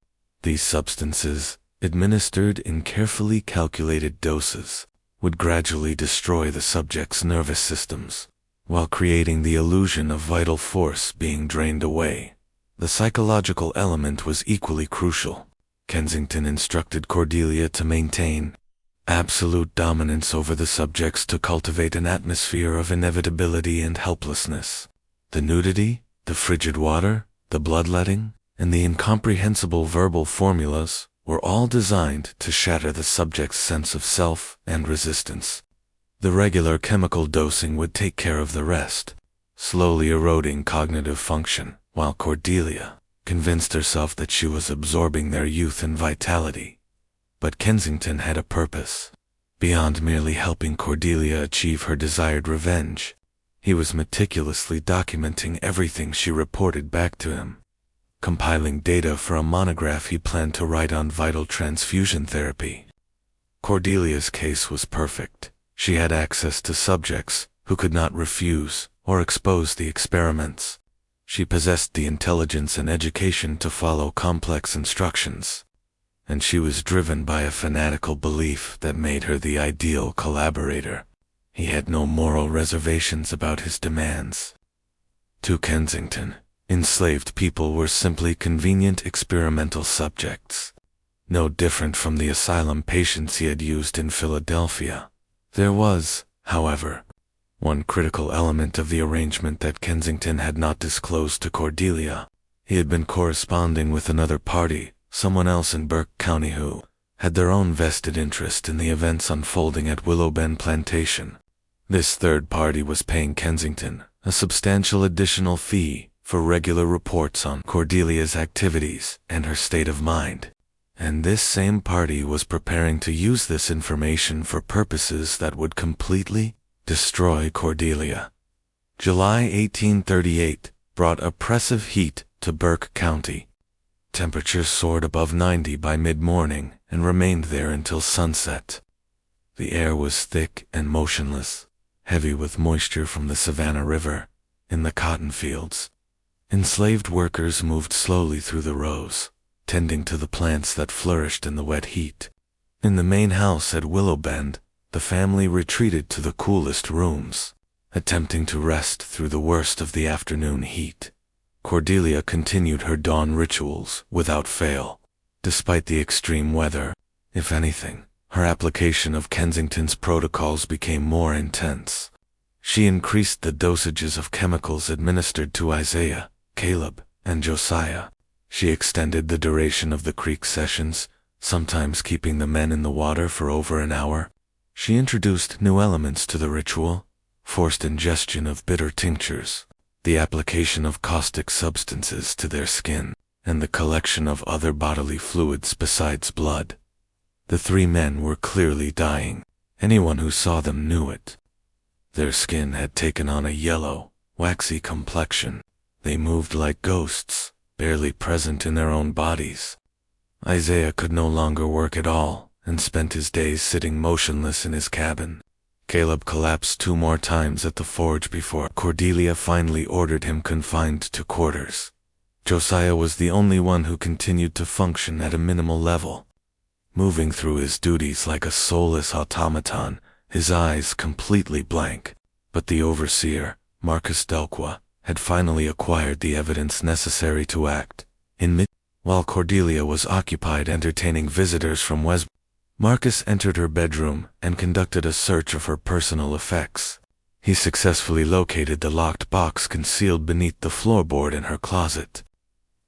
These substances, administered in carefully calculated doses, would gradually destroy the subject's nervous systems, while creating the illusion of vital force being drained away. The psychological element was equally crucial. Kensington instructed Cordelia to maintain absolute dominance over the subjects to cultivate an atmosphere of inevitability and helplessness. The nudity, the frigid water, the bloodletting, and the incomprehensible verbal formulas were all designed to shatter the subject's sense of self and resistance. The regular chemical dosing would take care of the rest, slowly eroding cognitive function, while Cordelia convinced herself that she was absorbing their youth and vitality. But Kensington had a purpose. Beyond merely helping Cordelia achieve her desired revenge, he was meticulously documenting everything she reported back to him, compiling data for a monograph he planned to write on vital transfusion therapy. Cordelia's case was perfect. She had access to subjects who could not refuse or expose the experiments. She possessed the intelligence and education to follow complex instructions, and she was driven by a fanatical belief that made her the ideal collaborator. He had no moral reservations about his demands. To Kensington, enslaved people were simply convenient experimental subjects, no different from the asylum patients he had used in Philadelphia. There was, however, one critical element of the arrangement that Kensington had not disclosed to Cordelia. He had been corresponding with another party, someone else in Burke County who had their own vested interest in the events unfolding at Willowben Plantation. This third party was paying Kensington a substantial additional fee for regular reports on Cordelia's activities and her state of mind. And this same party was preparing to use this information for purposes that would completely destroy Cordelia. July 1838 brought oppressive heat to Burke County. Temperatures soared above 90 by mid-morning and remained there until sunset. The air was thick and motionless, heavy with moisture from the Savannah River. In the cotton fields, enslaved workers moved slowly through the rows, tending to the plants that flourished in the wet heat. In the main house at Willowbend, the family retreated to the coolest rooms, attempting to rest through the worst of the afternoon heat. Cordelia continued her dawn rituals without fail, despite the extreme weather. If anything, her application of Kensington's protocols became more intense. She increased the dosages of chemicals administered to Isaiah, Caleb, and Josiah. She extended the duration of the creek sessions, sometimes keeping the men in the water for over an hour. She introduced new elements to the ritual: forced ingestion of bitter tinctures, the application of caustic substances to their skin, and the collection of other bodily fluids besides blood. The three men were clearly dying. Anyone who saw them knew it. Their skin had taken on a yellow, waxy complexion. They moved like ghosts, barely present in their own bodies. Isaiah could no longer work at all, and spent his days sitting motionless in his cabin. Caleb collapsed 2 more times at the forge before Cordelia finally ordered him confined to quarters. Josiah was the only one who continued to function at a minimal level, moving through his duties like a soulless automaton, his eyes completely blank. But the overseer, Marcus Delqua, had finally acquired the evidence necessary to act. While Cordelia was occupied entertaining visitors from West, Marcus entered her bedroom and conducted a search of her personal effects. He successfully located the locked box concealed beneath the floorboard in her closet.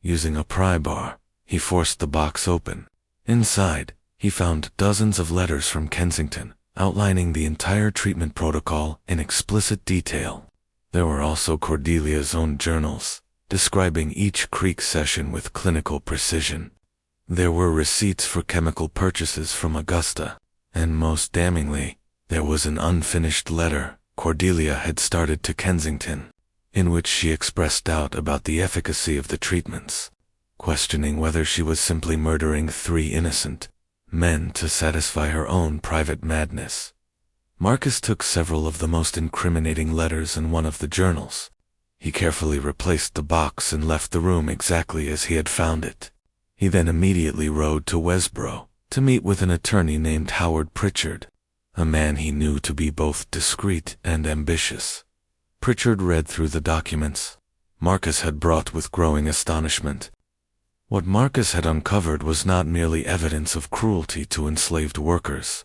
Using a pry bar, he forced the box open. Inside, he found dozens of letters from Kensington, outlining the entire treatment protocol in explicit detail. There were also Cordelia's own journals, describing each creek session with clinical precision. There were receipts for chemical purchases from Augusta, and most damningly, there was an unfinished letter Cordelia had started to Kensington, in which she expressed doubt about the efficacy of the treatments, questioning whether she was simply murdering 3 innocent men to satisfy her own private madness. Marcus took several of the most incriminating letters in one of the journals. He carefully replaced the box and left the room exactly as he had found it. He then immediately rode to Westboro to meet with an attorney named Howard Pritchard, a man he knew to be both discreet and ambitious. Pritchard read through the documents Marcus had brought with growing astonishment. What Marcus had uncovered was not merely evidence of cruelty to enslaved workers,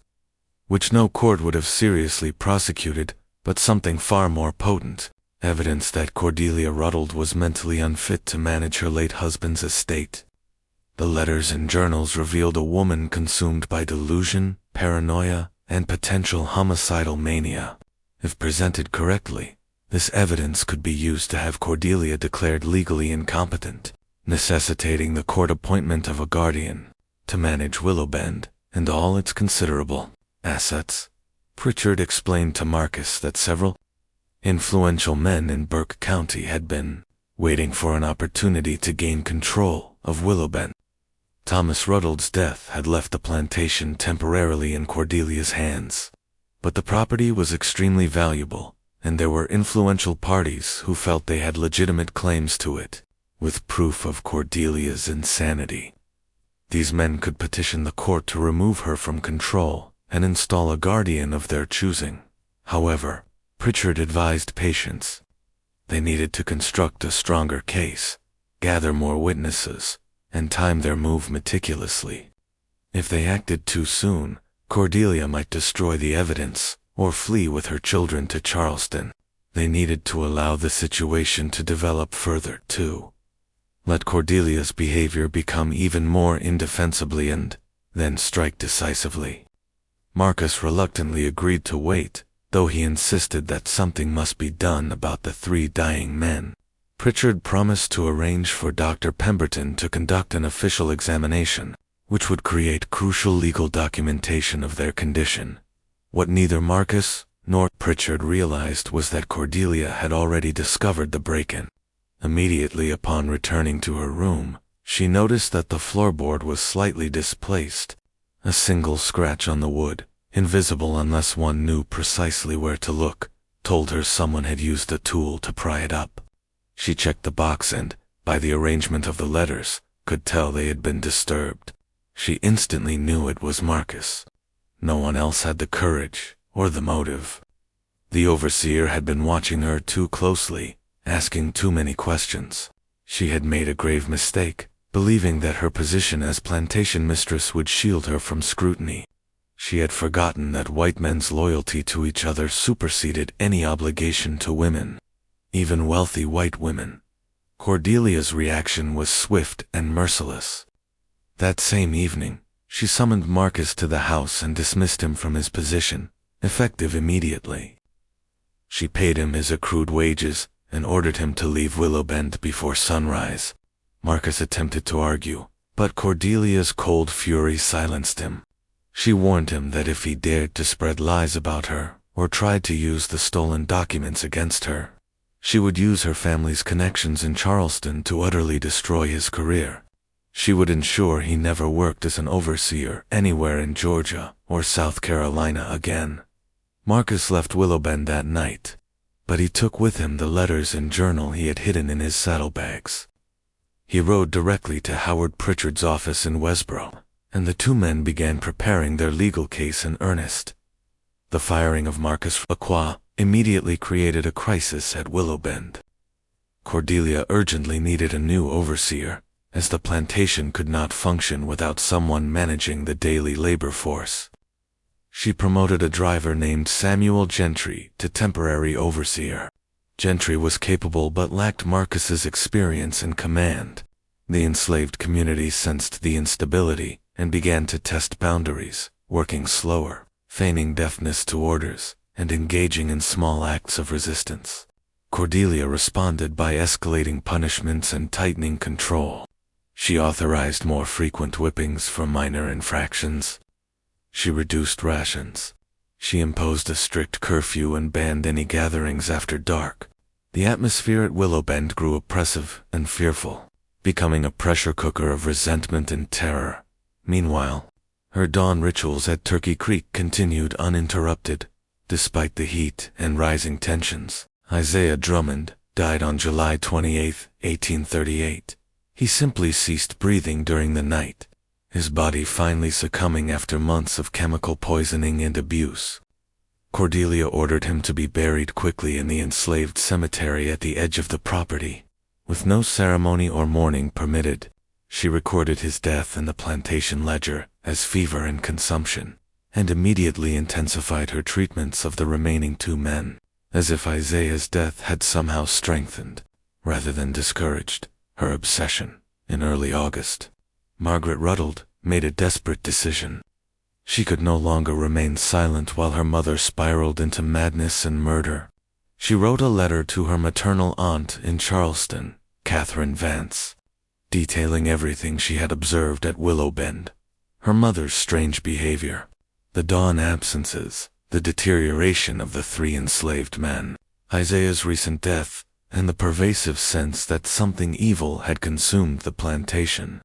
which no court would have seriously prosecuted, but something far more potent, evidence that Cordelia Rutled was mentally unfit to manage her late husband's estate. The letters and journals revealed a woman consumed by delusion, paranoia, and potential homicidal mania. If presented correctly, this evidence could be used to have Cordelia declared legally incompetent, necessitating the court appointment of a guardian to manage Willowbend and all its considerable assets. Pritchard explained to Marcus that several influential men in Burke County had been waiting for an opportunity to gain control of Willowben. Thomas Rutled's death had left the plantation temporarily in Cordelia's hands, but the property was extremely valuable, and there were influential parties who felt they had legitimate claims to it, with proof of Cordelia's insanity. These men could petition the court to remove her from control and install a guardian of their choosing. However, Pritchard advised patience. They needed to construct a stronger case, gather more witnesses, and time their move meticulously. If they acted too soon, Cordelia might destroy the evidence or flee with her children to Charleston. They needed to allow the situation to develop further, too. Let Cordelia's behavior become even more indefensibly and then strike decisively. Marcus reluctantly agreed to wait, though he insisted that something must be done about the 3 dying men. Pritchard promised to arrange for Dr. Pemberton to conduct an official examination, which would create crucial legal documentation of their condition. What neither Marcus nor Pritchard realized was that Cordelia had already discovered the break-in. Immediately upon returning to her room, she noticed that the floorboard was slightly displaced. A single scratch on the wood, invisible unless one knew precisely where to look, told her someone had used a tool to pry it up. She checked the box and, by the arrangement of the letters, could tell they had been disturbed. She instantly knew it was Marcus. No one else had the courage or the motive. The overseer had been watching her too closely, asking too many questions. She had made a grave mistake, believing that her position as plantation mistress would shield her from scrutiny. She had forgotten that white men's loyalty to each other superseded any obligation to women, even wealthy white women. Cordelia's reaction was swift and merciless. That same evening, she summoned Marcus to the house and dismissed him from his position, effective immediately. She paid him his accrued wages and ordered him to leave Willowbend before sunrise. Marcus attempted to argue, but Cordelia's cold fury silenced him. She warned him that if he dared to spread lies about her or tried to use the stolen documents against her, she would use her family's connections in Charleston to utterly destroy his career. She would ensure he never worked as an overseer anywhere in Georgia or South Carolina again. Marcus left Willowbend that night, but he took with him the letters and journal he had hidden in his saddlebags. He rode directly to Howard Pritchard's office in Westboro, and the 2 men began preparing their legal case in earnest. The firing of Marcus Lacroix immediately created a crisis at Willowbend. Cordelia urgently needed a new overseer, as the plantation could not function without someone managing the daily labor force. She promoted a driver named Samuel Gentry to temporary overseer. Gentry was capable but lacked Marcus's experience and command. The enslaved community sensed the instability and began to test boundaries, working slower, feigning deafness to orders, and engaging in small acts of resistance. Cordelia responded by escalating punishments and tightening control. She authorized more frequent whippings for minor infractions. She reduced rations. She imposed a strict curfew and banned any gatherings after dark. The atmosphere at Willowbend grew oppressive and fearful, becoming a pressure cooker of resentment and terror. Meanwhile, her dawn rituals at Turkey Creek continued uninterrupted, despite the heat and rising tensions. Isaiah Drummond died on July 28, 1838. He simply ceased breathing during the night, his body finally succumbing after months of chemical poisoning and abuse. Cordelia ordered him to be buried quickly in the enslaved cemetery at the edge of the property. With no ceremony or mourning permitted, she recorded his death in the plantation ledger as fever and consumption, and immediately intensified her treatments of the remaining 2 men, as if Isaiah's death had somehow strengthened, rather than discouraged, her obsession. In early August, Margaret Rutled made a desperate decision. She could no longer remain silent while her mother spiraled into madness and murder. She wrote a letter to her maternal aunt in Charleston, Catherine Vance, detailing everything she had observed at Willowbend. Her mother's strange behavior, the dawn absences, the deterioration of the 3 enslaved men, Isaiah's recent death, and the pervasive sense that something evil had consumed the plantation.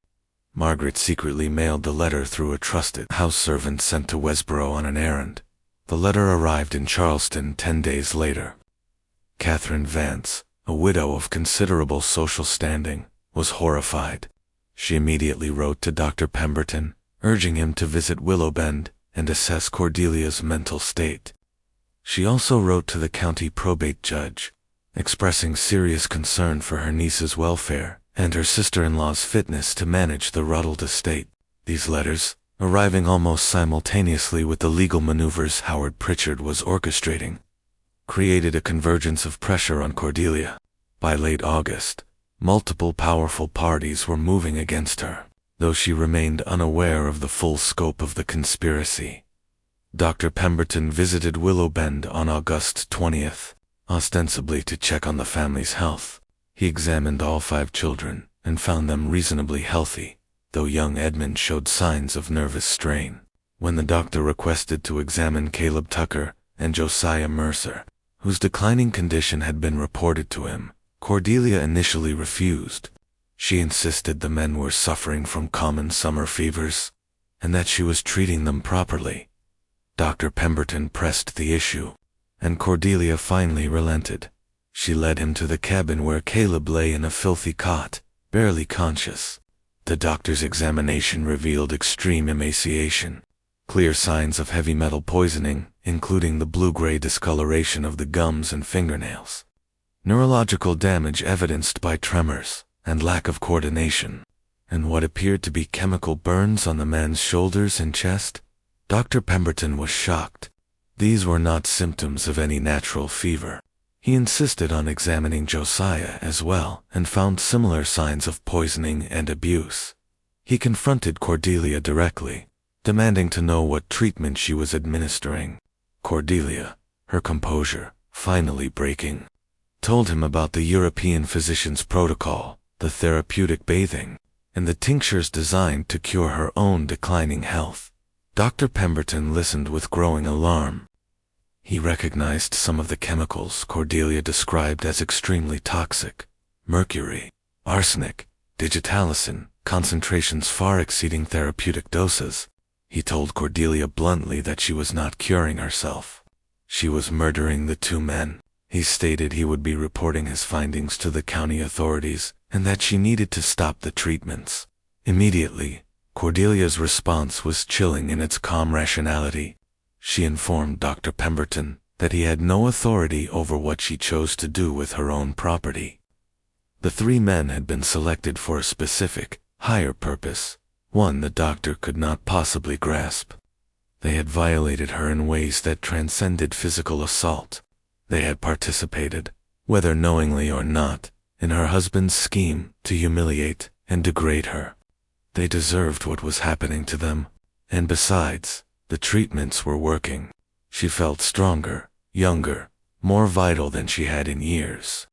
Margaret secretly mailed the letter through a trusted house servant sent to Westboro on an errand. The letter arrived in Charleston 10 days later. Catherine Vance, a widow of considerable social standing, was horrified. She immediately wrote to Dr. Pemberton, urging him to visit Willowben and assess Cordelia's mental state. She also wrote to the county probate judge, expressing serious concern for her niece's welfare and her sister-in-law's fitness to manage the Rutled estate. These letters, arriving almost simultaneously with the legal maneuvers Howard Pritchard was orchestrating, created a convergence of pressure on Cordelia. By late August, multiple powerful parties were moving against her, though she remained unaware of the full scope of the conspiracy. Dr. Pemberton visited Willowben on August 20th, ostensibly to check on the family's health. He examined all 5 children and found them reasonably healthy, though young Edmund showed signs of nervous strain. When the doctor requested to examine Caleb Tucker and Josiah Mercer, whose declining condition had been reported to him, Cordelia initially refused. She insisted the men were suffering from common summer fevers, and that she was treating them properly. Dr. Pemberton pressed the issue, and Cordelia finally relented. She led him to the cabin where Caleb lay in a filthy cot, barely conscious. The doctor's examination revealed extreme emaciation, clear signs of heavy metal poisoning, including the blue-gray discoloration of the gums and fingernails, neurological damage evidenced by tremors and lack of coordination, and what appeared to be chemical burns on the man's shoulders and chest. Dr. Pemberton was shocked. These were not symptoms of any natural fever. He insisted on examining Josiah as well and found similar signs of poisoning and abuse. He confronted Cordelia directly, demanding to know what treatment she was administering. Cordelia, her composure finally breaking, told him about the European physician's protocol, the therapeutic bathing, and the tinctures designed to cure her own declining health. Dr. Pemberton listened with growing alarm. He recognized some of the chemicals Cordelia described as extremely toxic: mercury, arsenic, digitalicin, concentrations far exceeding therapeutic doses. He told Cordelia bluntly that she was not curing herself. She was murdering the 2 men. He stated he would be reporting his findings to the county authorities and that she needed to stop the treatments. Immediately, Cordelia's response was chilling in its calm rationality. She informed Dr. Pemberton that he had no authority over what she chose to do with her own property. The 3 men had been selected for a specific, higher purpose, one the doctor could not possibly grasp. They had violated her in ways that transcended physical assault. They had participated, whether knowingly or not, in her husband's scheme to humiliate and degrade her. They deserved what was happening to them, and besides, the treatments were working. She felt stronger, younger, more vital than she had in years.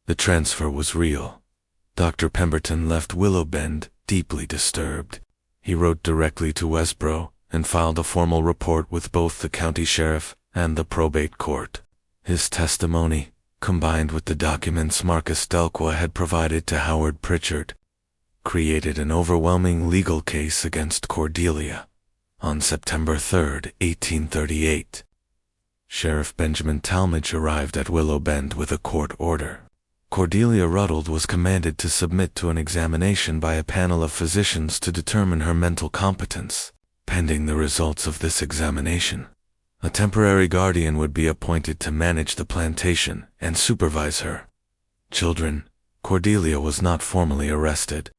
The transfer was real. Dr. Pemberton left Willowben deeply disturbed. He wrote directly to Westboro and filed a formal report with both the county sheriff and the probate court. His testimony, combined with the documents Marcus Delqua had provided to Howard Pritchard, created an overwhelming legal case against Cordelia. On September 3, 1838, Sheriff Benjamin Talmadge arrived at Willowben with a court order. Cordelia Rutled was commanded to submit to an examination by a panel of physicians to determine her mental competence. Pending the results of this examination, a temporary guardian would be appointed to manage the plantation and supervise her children. Cordelia was not formally arrested,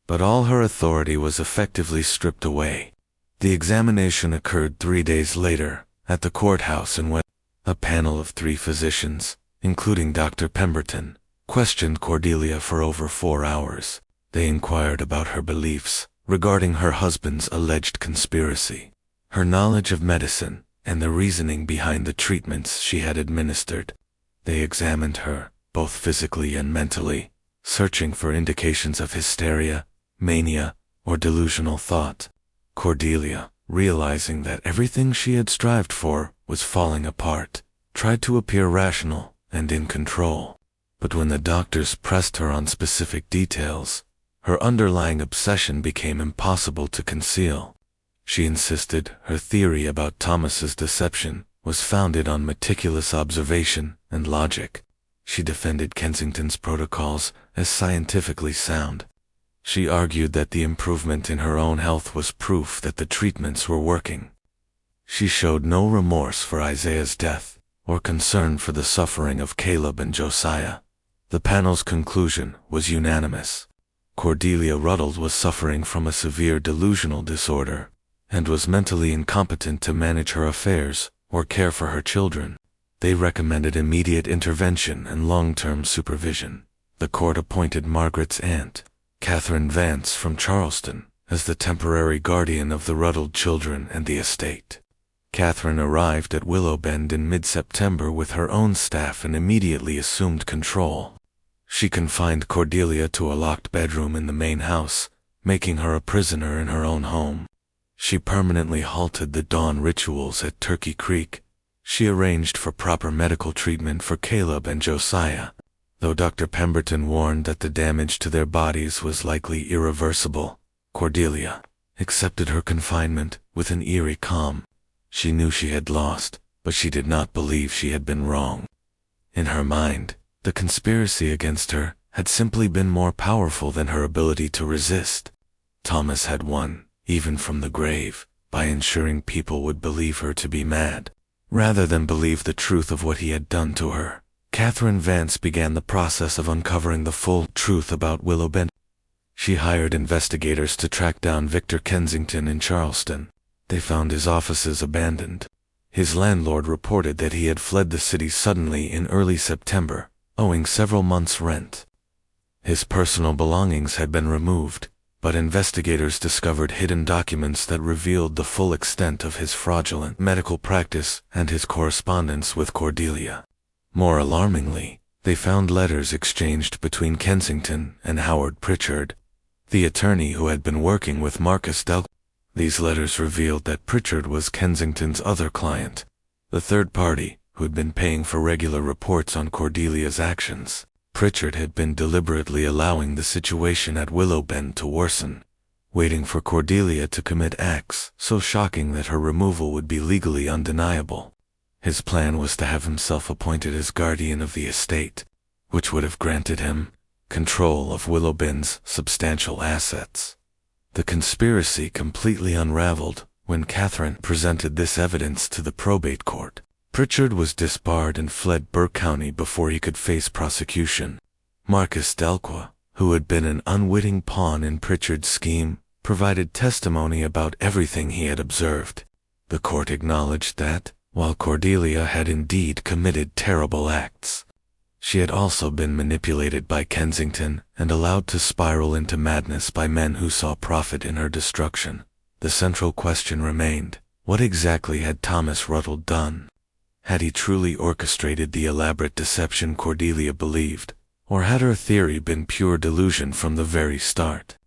but all her authority was effectively stripped away. The examination occurred 3 days later at the courthouse in West. A panel of 3 physicians, including Dr. Pemberton, questioned Cordelia for over 4 hours. They inquired about her beliefs regarding her husband's alleged conspiracy, her knowledge of medicine, and the reasoning behind the treatments she had administered. They examined her, both physically and mentally, searching for indications of hysteria, mania, or delusional thought. Cordelia, realizing that everything she had strived for was falling apart, tried to appear rational and in control. But when the doctors pressed her on specific details, her underlying obsession became impossible to conceal. She insisted her theory about Thomas's deception was founded on meticulous observation and logic. She defended Kensington's protocols as scientifically sound. She argued that the improvement in her own health was proof that the treatments were working. She showed no remorse for Isaiah's death, or concern for the suffering of Caleb and Josiah. The panel's conclusion was unanimous. Cordelia Rutled was suffering from a severe delusional disorder, and was mentally incompetent to manage her affairs or care for her children. They recommended immediate intervention and long-term supervision. The court appointed Margaret's aunt, Catherine Vance from Charleston, as the temporary guardian of the Rutled children and the estate. Catherine arrived at Willowben in mid-September with her own staff and immediately assumed control. She confined Cordelia to a locked bedroom in the main house, making her a prisoner in her own home. She permanently halted the dawn rituals at Turkey Creek. She arranged for proper medical treatment for Caleb and Josiah, though Dr. Pemberton warned that the damage to their bodies was likely irreversible. Cordelia accepted her confinement with an eerie calm. She knew she had lost, but she did not believe she had been wrong. In her mind, the conspiracy against her had simply been more powerful than her ability to resist. Thomas had won, even from the grave, by ensuring people would believe her to be mad, rather than believe the truth of what he had done to her. Catherine Vance began the process of uncovering the full truth about Willowben. She hired investigators to track down Victor Kensington in Charleston. They found his offices abandoned. His landlord reported that he had fled the city suddenly in early September, owing several months' rent. His personal belongings had been removed, but investigators discovered hidden documents that revealed the full extent of his fraudulent medical practice and his correspondence with Cordelia. More alarmingly, they found letters exchanged between Kensington and Howard Pritchard, the attorney who had been working with Marcus Delk. These letters revealed that Pritchard was Kensington's other client, the third party who had been paying for regular reports on Cordelia's actions. Pritchard had been deliberately allowing the situation at Willowben to worsen, waiting for Cordelia to commit acts so shocking that her removal would be legally undeniable. His plan was to have himself appointed as guardian of the estate, which would have granted him control of Willowben's substantial assets. The conspiracy completely unraveled when Catherine presented this evidence to the probate court. Pritchard was disbarred and fled Burke County before he could face prosecution. Marcus Delqua, who had been an unwitting pawn in Pritchard's scheme, provided testimony about everything he had observed. The court acknowledged that, while Cordelia had indeed committed terrible acts, she had also been manipulated by Kensington and allowed to spiral into madness by men who saw profit in her destruction. The central question remained, what exactly had Thomas Rutled done? Had he truly orchestrated the elaborate deception Cordelia believed, or had her theory been pure delusion from the very start?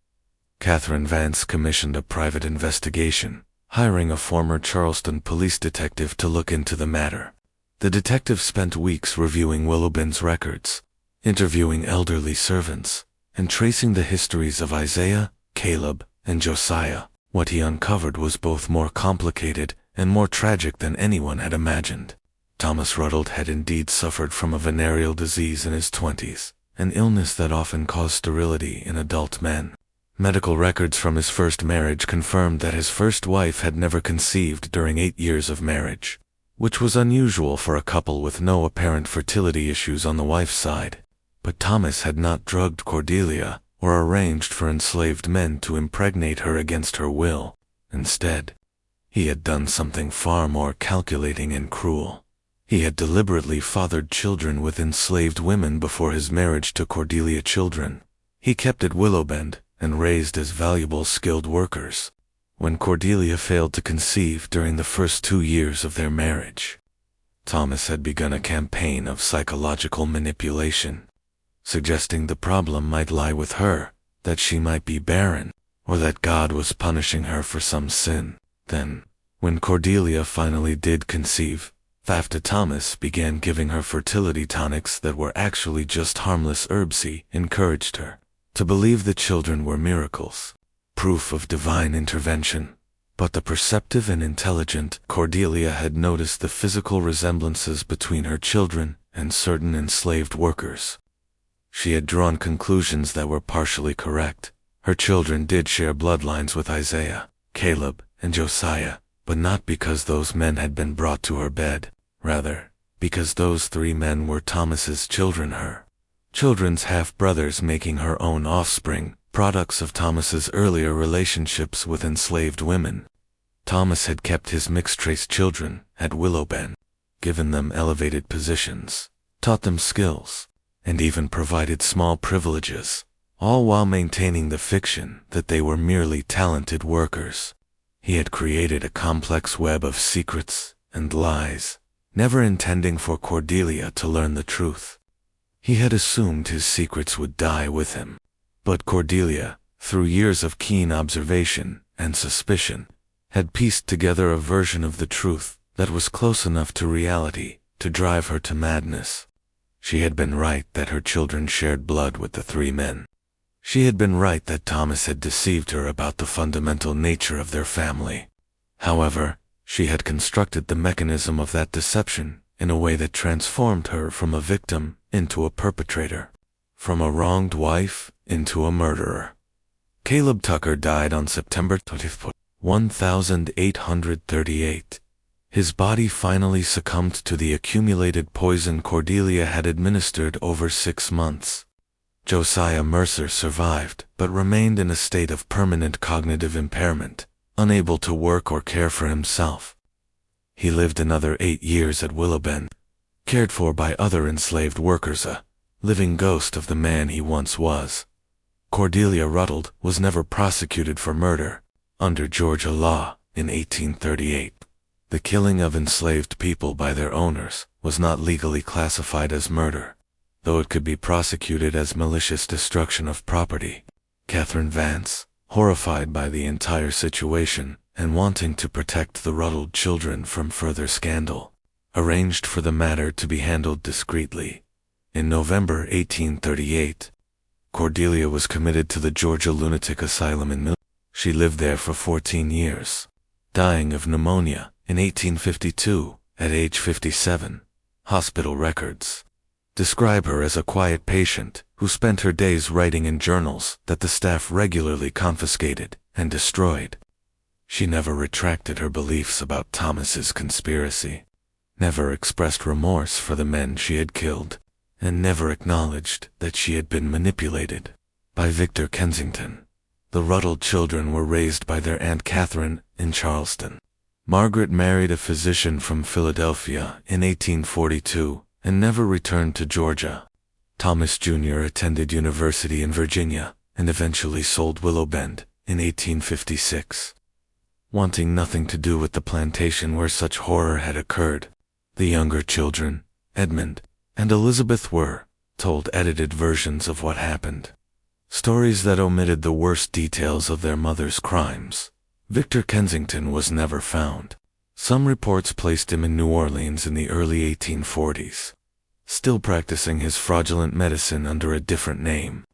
Catherine Vance commissioned a private investigation, hiring a former Charleston police detective to look into the matter. The detective spent weeks reviewing Willowben's records, interviewing elderly servants, and tracing the histories of Isaiah, Caleb, and Josiah. What he uncovered was both more complicated and more tragic than anyone had imagined. Thomas Rutled had indeed suffered from a venereal disease in his 20s, an illness that often caused sterility in adult men. Medical records from his first marriage confirmed that his first wife had never conceived during 8 years of marriage, which was unusual for a couple with no apparent fertility issues on the wife's side. But Thomas had not drugged Cordelia or arranged for enslaved men to impregnate her against her will. Instead, he had done something far more calculating and cruel. He had deliberately fathered children with enslaved women before his marriage to Cordelia. Children he kept at Willowben and raised as valuable skilled workers. When Cordelia failed to conceive during the first 2 years of their marriage, Thomas had begun a campaign of psychological manipulation, suggesting the problem might lie with her, that she might be barren, or that God was punishing her for some sin. Then, when Cordelia finally did conceive, Thomas began giving her fertility tonics that were actually just harmless herbs. He encouraged her to believe the children were miracles, proof of divine intervention. But the perceptive and intelligent Cordelia had noticed the physical resemblances between her children and certain enslaved workers. She had drawn conclusions that were partially correct. Her children did share bloodlines with Isaiah, Caleb, and Josiah, but not because those men had been brought to her bed. Rather, because those 3 men were Thomas's children, her children's half-brothers, making her own offspring, products of Thomas's earlier relationships with enslaved women. Thomas had kept his mixed-race children at Willowben, given them elevated positions, taught them skills, and even provided small privileges, all while maintaining the fiction that they were merely talented workers. He had created a complex web of secrets and lies, never intending for Cordelia to learn the truth. He had assumed his secrets would die with him. But Cordelia, through years of keen observation and suspicion, had pieced together a version of the truth that was close enough to reality to drive her to madness. She had been right that her children shared blood with the 3 men. She had been right that Thomas had deceived her about the fundamental nature of their family. However, she had constructed the mechanism of that deception in a way that transformed her from a victim into a perpetrator, from a wronged wife into a murderer. Caleb Tucker died on September 20th, 1838. His body finally succumbed to the accumulated poison Cordelia had administered over 6 months. Josiah Mercer survived, but remained in a state of permanent cognitive impairment, unable to work or care for himself. He lived another 8 years at Willowben, cared for by other enslaved workers, a living ghost of the man he once was. Cordelia Rutled was never prosecuted for murder under Georgia law in 1838. The killing of enslaved people by their owners was not legally classified as murder, though it could be prosecuted as malicious destruction of property. Catherine Vance, horrified by the entire situation and wanting to protect the Rutled children from further scandal, arranged for the matter to be handled discreetly. In November 1838, Cordelia was committed to the Georgia Lunatic Asylum in Mill. She lived there for 14 years, dying of pneumonia in 1852 at age 57. Hospital records describe her as a quiet patient who spent her days writing in journals that the staff regularly confiscated and destroyed. She never retracted her beliefs about Thomas's conspiracy, never expressed remorse for the men she had killed, and never acknowledged that she had been manipulated by Victor Kensington. The Rutled children were raised by their Aunt Catherine in Charleston. Margaret married a physician from Philadelphia in 1842 and never returned to Georgia. Thomas Jr. attended university in Virginia and eventually sold Willowben in 1856. Wanting nothing to do with the plantation where such horror had occurred, the younger children, Edmund and Elizabeth, were told edited versions of what happened. Stories that omitted the worst details of their mother's crimes. Victor Kensington was never found. Some reports placed him in New Orleans in the early 1840s, still practicing his fraudulent medicine under a different name.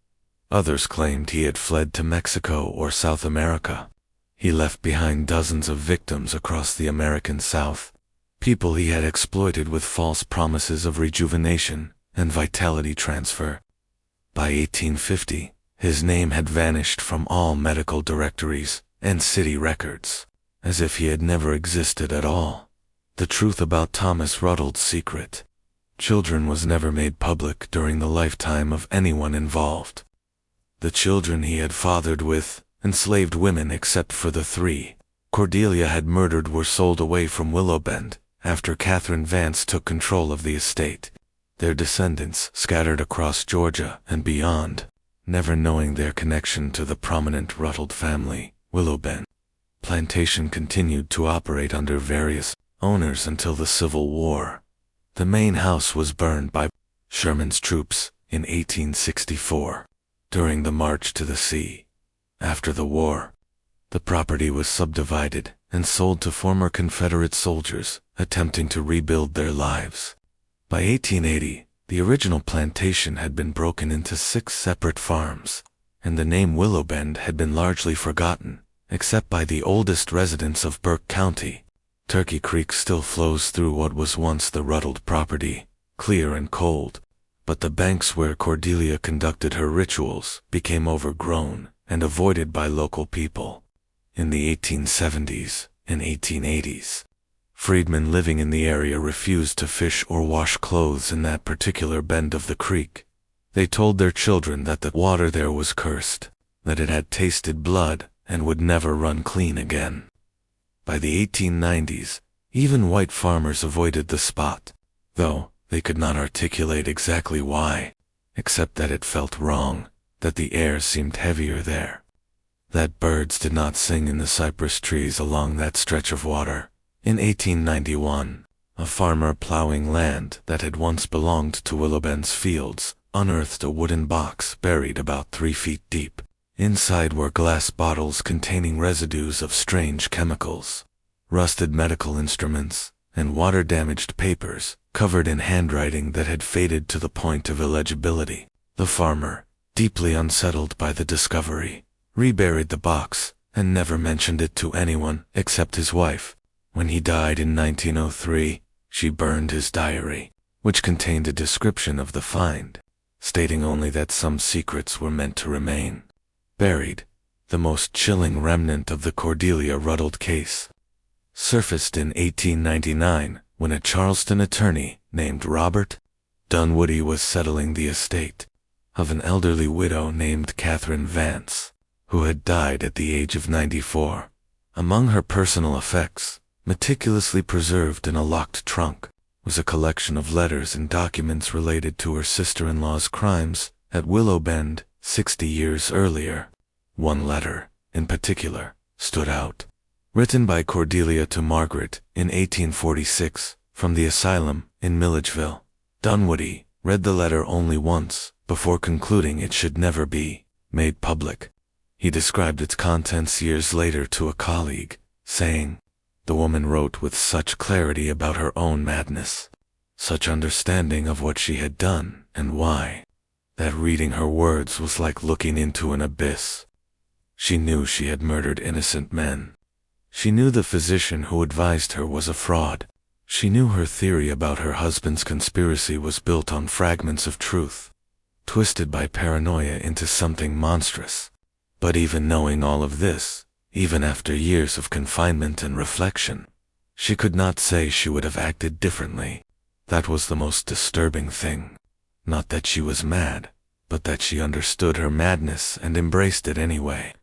Others claimed he had fled to Mexico or South America. He left behind dozens of victims across the American South, people he had exploited with false promises of rejuvenation and vitality transfer. By 1850, his name had vanished from all medical directories and city records, as if he had never existed at all. The truth about Thomas Rutled's secret children was never made public during the lifetime of anyone involved. The children he had fathered with enslaved women, except for the 3 Cordelia had murdered, were sold away from Willowben after Catherine Vance took control of the estate. Their descendants scattered across Georgia and beyond, never knowing their connection to the prominent Rutled family. Willowben Plantation continued to operate under various owners until the Civil War. The main house was burned by Sherman's troops in 1864 during the March to the Sea. After the war, the property was subdivided and sold to former Confederate soldiers attempting to rebuild their lives. By 1880, the original plantation had been broken into 6 separate farms, and the name Willowben had been largely forgotten, except by the oldest residents of Burke County. Turkey Creek still flows through what was once the Rutled property, clear and cold, but the banks where Cordelia conducted her rituals became overgrown and avoided by local people. In the 1870s and 1880s, freedmen living in the area refused to fish or wash clothes in that particular bend of the creek. They told their children that the water there was cursed, that it had tasted blood and would never run clean again. By the 1890s, even white farmers avoided the spot, though they could not articulate exactly why, except that it felt wrong, that the air seemed heavier there, that birds did not sing in the cypress trees along that stretch of water. In 1891, a farmer plowing land that had once belonged to Willowben's fields unearthed a wooden box buried about 3 feet deep. Inside were glass bottles containing residues of strange chemicals, rusted medical instruments, and water-damaged papers covered in handwriting that had faded to the point of illegibility. The farmer, deeply unsettled by the discovery, reburied the box and never mentioned it to anyone except his wife. When he died in 1903, she burned his diary, which contained a description of the find, stating only that some secrets were meant to remain buried. The most chilling remnant of the Cordelia Rutled case surfaced in 1899 when a Charleston attorney named Robert Dunwoody was settling the estate of an elderly widow named Catherine Vance, who had died at the age of 94. Among her personal effects, meticulously preserved in a locked trunk, was a collection of letters and documents related to her sister-in-law's crimes at Willowben 60 years earlier. One letter, in particular, stood out. Written by Cordelia to Margaret in 1846 from the asylum in Milledgeville. Dunwoody read the letter only once before concluding it should never be made public. He described its contents years later to a colleague, saying, "The woman wrote with such clarity about her own madness, such understanding of what she had done and why, that reading her words was like looking into an abyss. She knew she had murdered innocent men. She knew the physician who advised her was a fraud. She knew her theory about her husband's conspiracy was built on fragments of truth, twisted by paranoia into something monstrous. But even knowing all of this, even after years of confinement and reflection, she could not say she would have acted differently. That was the most disturbing thing. Not that she was mad, but that she understood her madness and embraced it anyway."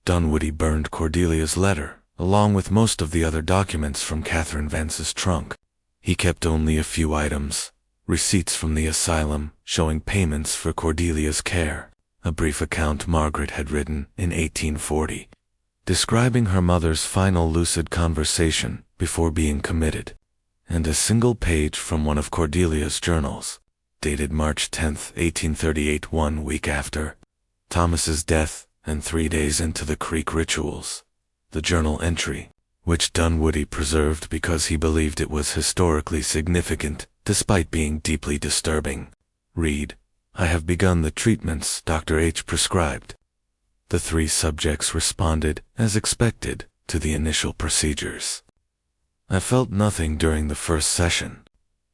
Dunwoody burned Cordelia's letter, along with most of the other documents from Catherine Vance's trunk. He kept only a few items: receipts from the asylum showing payments for Cordelia's care, a brief account Margaret had written in 1840, describing her mother's final lucid conversation before being committed, and a single page from one of Cordelia's journals, dated March 10, 1838, 1 week after Thomas's death and 3 days into the creek rituals. The journal entry, which Dunwoody preserved because he believed it was historically significant despite being deeply disturbing, read, "I have begun the treatments Dr. H. prescribed." The 3 subjects responded, as expected, to the initial procedures. "I felt nothing during the first session.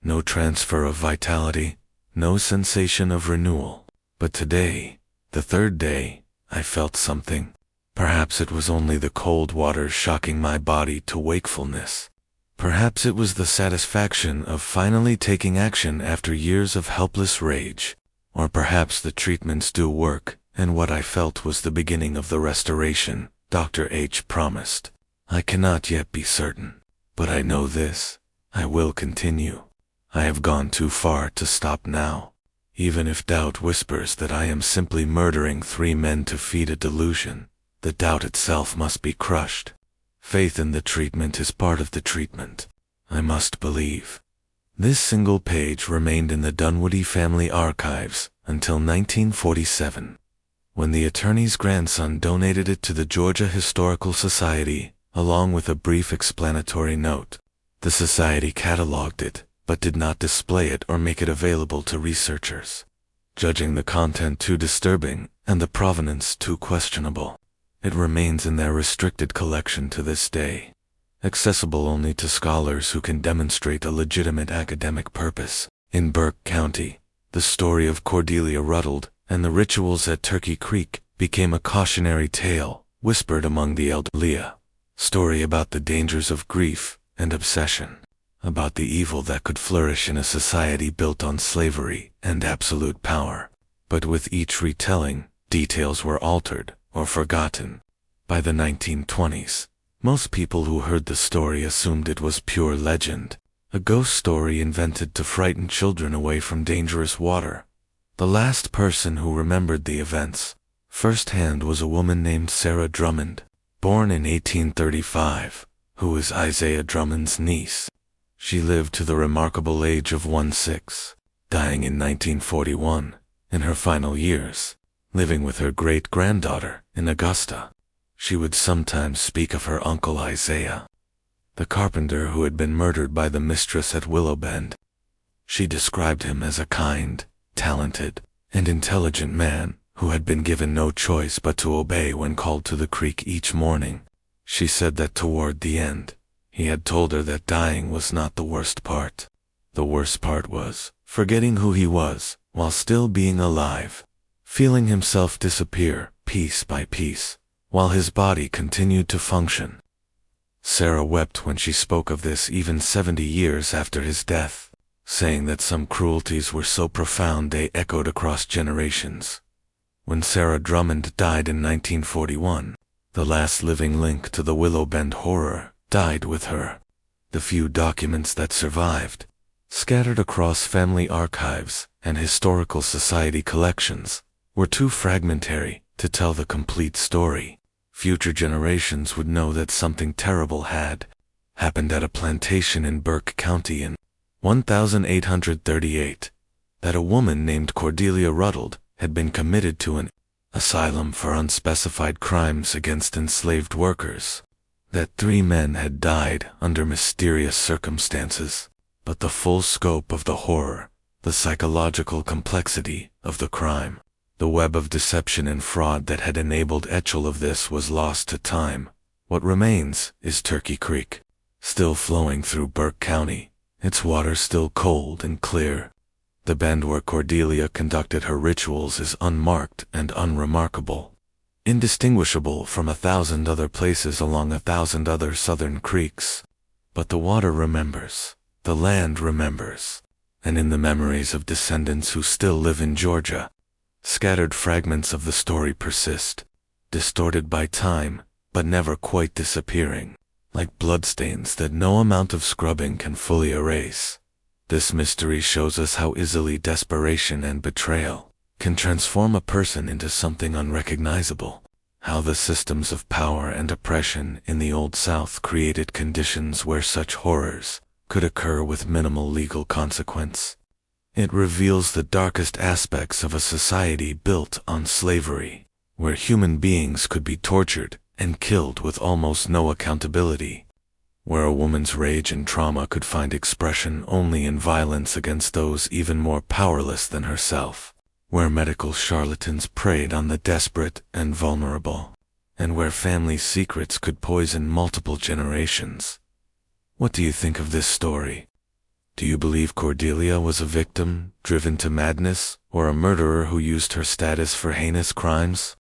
No transfer of vitality, no sensation of renewal. But today, the 3rd day, I felt something. Perhaps it was only the cold water shocking my body to wakefulness. Perhaps it was the satisfaction of finally taking action after years of helpless rage. Or perhaps the treatments do work, and what I felt was the beginning of the restoration Dr. H. promised. I cannot yet be certain, but I know this: I will continue. I have gone too far to stop now. Even if doubt whispers that I am simply murdering 3 men to feed a delusion, the doubt itself must be crushed. Faith in the treatment is part of the treatment. I must believe." This single page remained in the Dunwoody family archives until 1947, when the attorney's grandson donated it to the Georgia Historical Society, along with a brief explanatory note. The society cataloged it, but did not display it or make it available to researchers, judging the content too disturbing and the provenance too questionable. It remains in their restricted collection to this day, accessible only to scholars who can demonstrate a legitimate academic purpose. In Burke County, the story of Cordelia Rutled and the rituals at Turkey Creek became a cautionary tale whispered among the elderly. A story about the dangers of grief and obsession, about the evil that could flourish in a society built on slavery and absolute power. But with each retelling, details were altered or forgotten. By the 1920s, most people who heard the story assumed it was pure legend, a ghost story invented to frighten children away from dangerous water. The last person who remembered the events firsthand was a woman named Sarah Drummond, born in 1835, who was Isaiah Drummond's niece. She lived to the remarkable age of 16, dying in 1941, in her final years, living with her great-granddaughter in Augusta. She would sometimes speak of her uncle Isaiah, the carpenter who had been murdered by the mistress at Willowben. She described him as a kind, talented, and intelligent man who had been given no choice but to obey when called to the creek each morning. She said that toward the end, he had told her that dying was not the worst part. The worst part was forgetting who he was while still being alive, feeling himself disappear piece by piece, while his body continued to function. Sarah wept when she spoke of this even 70 years after his death, saying that some cruelties were so profound they echoed across generations. When Sarah Drummond died in 1941, the last living link to the Willowben horror died with her. The few documents that survived, scattered across family archives and historical society collections, were too fragmentary to tell the complete story. Future generations would know that something terrible had happened at a plantation in Burke County in 1838, that a woman named Cordelia Rutled had been committed to an asylum for unspecified crimes against enslaved workers, that 3 men had died under mysterious circumstances. But the full scope of the horror, the psychological complexity of the crime, the web of deception and fraud that had enabled all of this was lost to time. What remains is Turkey Creek, still flowing through Burke County, its water still cold and clear. The bend where Cordelia conducted her rituals is unmarked and unremarkable, indistinguishable from 1,000 other places along 1,000 other southern creeks. But the water remembers, the land remembers, and in the memories of descendants who still live in Georgia, scattered fragments of the story persist, distorted by time, but never quite disappearing, like bloodstains that no amount of scrubbing can fully erase. This mystery shows us how easily desperation and betrayal can transform a person into something unrecognizable, how the systems of power and oppression in the Old South created conditions where such horrors could occur with minimal legal consequence. It reveals the darkest aspects of a society built on slavery, where human beings could be tortured and killed with almost no accountability, where a woman's rage and trauma could find expression only in violence against those even more powerless than herself, where medical charlatans preyed on the desperate and vulnerable, and where family secrets could poison multiple generations. What do you think of this story? Do you believe Cordelia was a victim driven to madness, or a murderer who used her status for heinous crimes?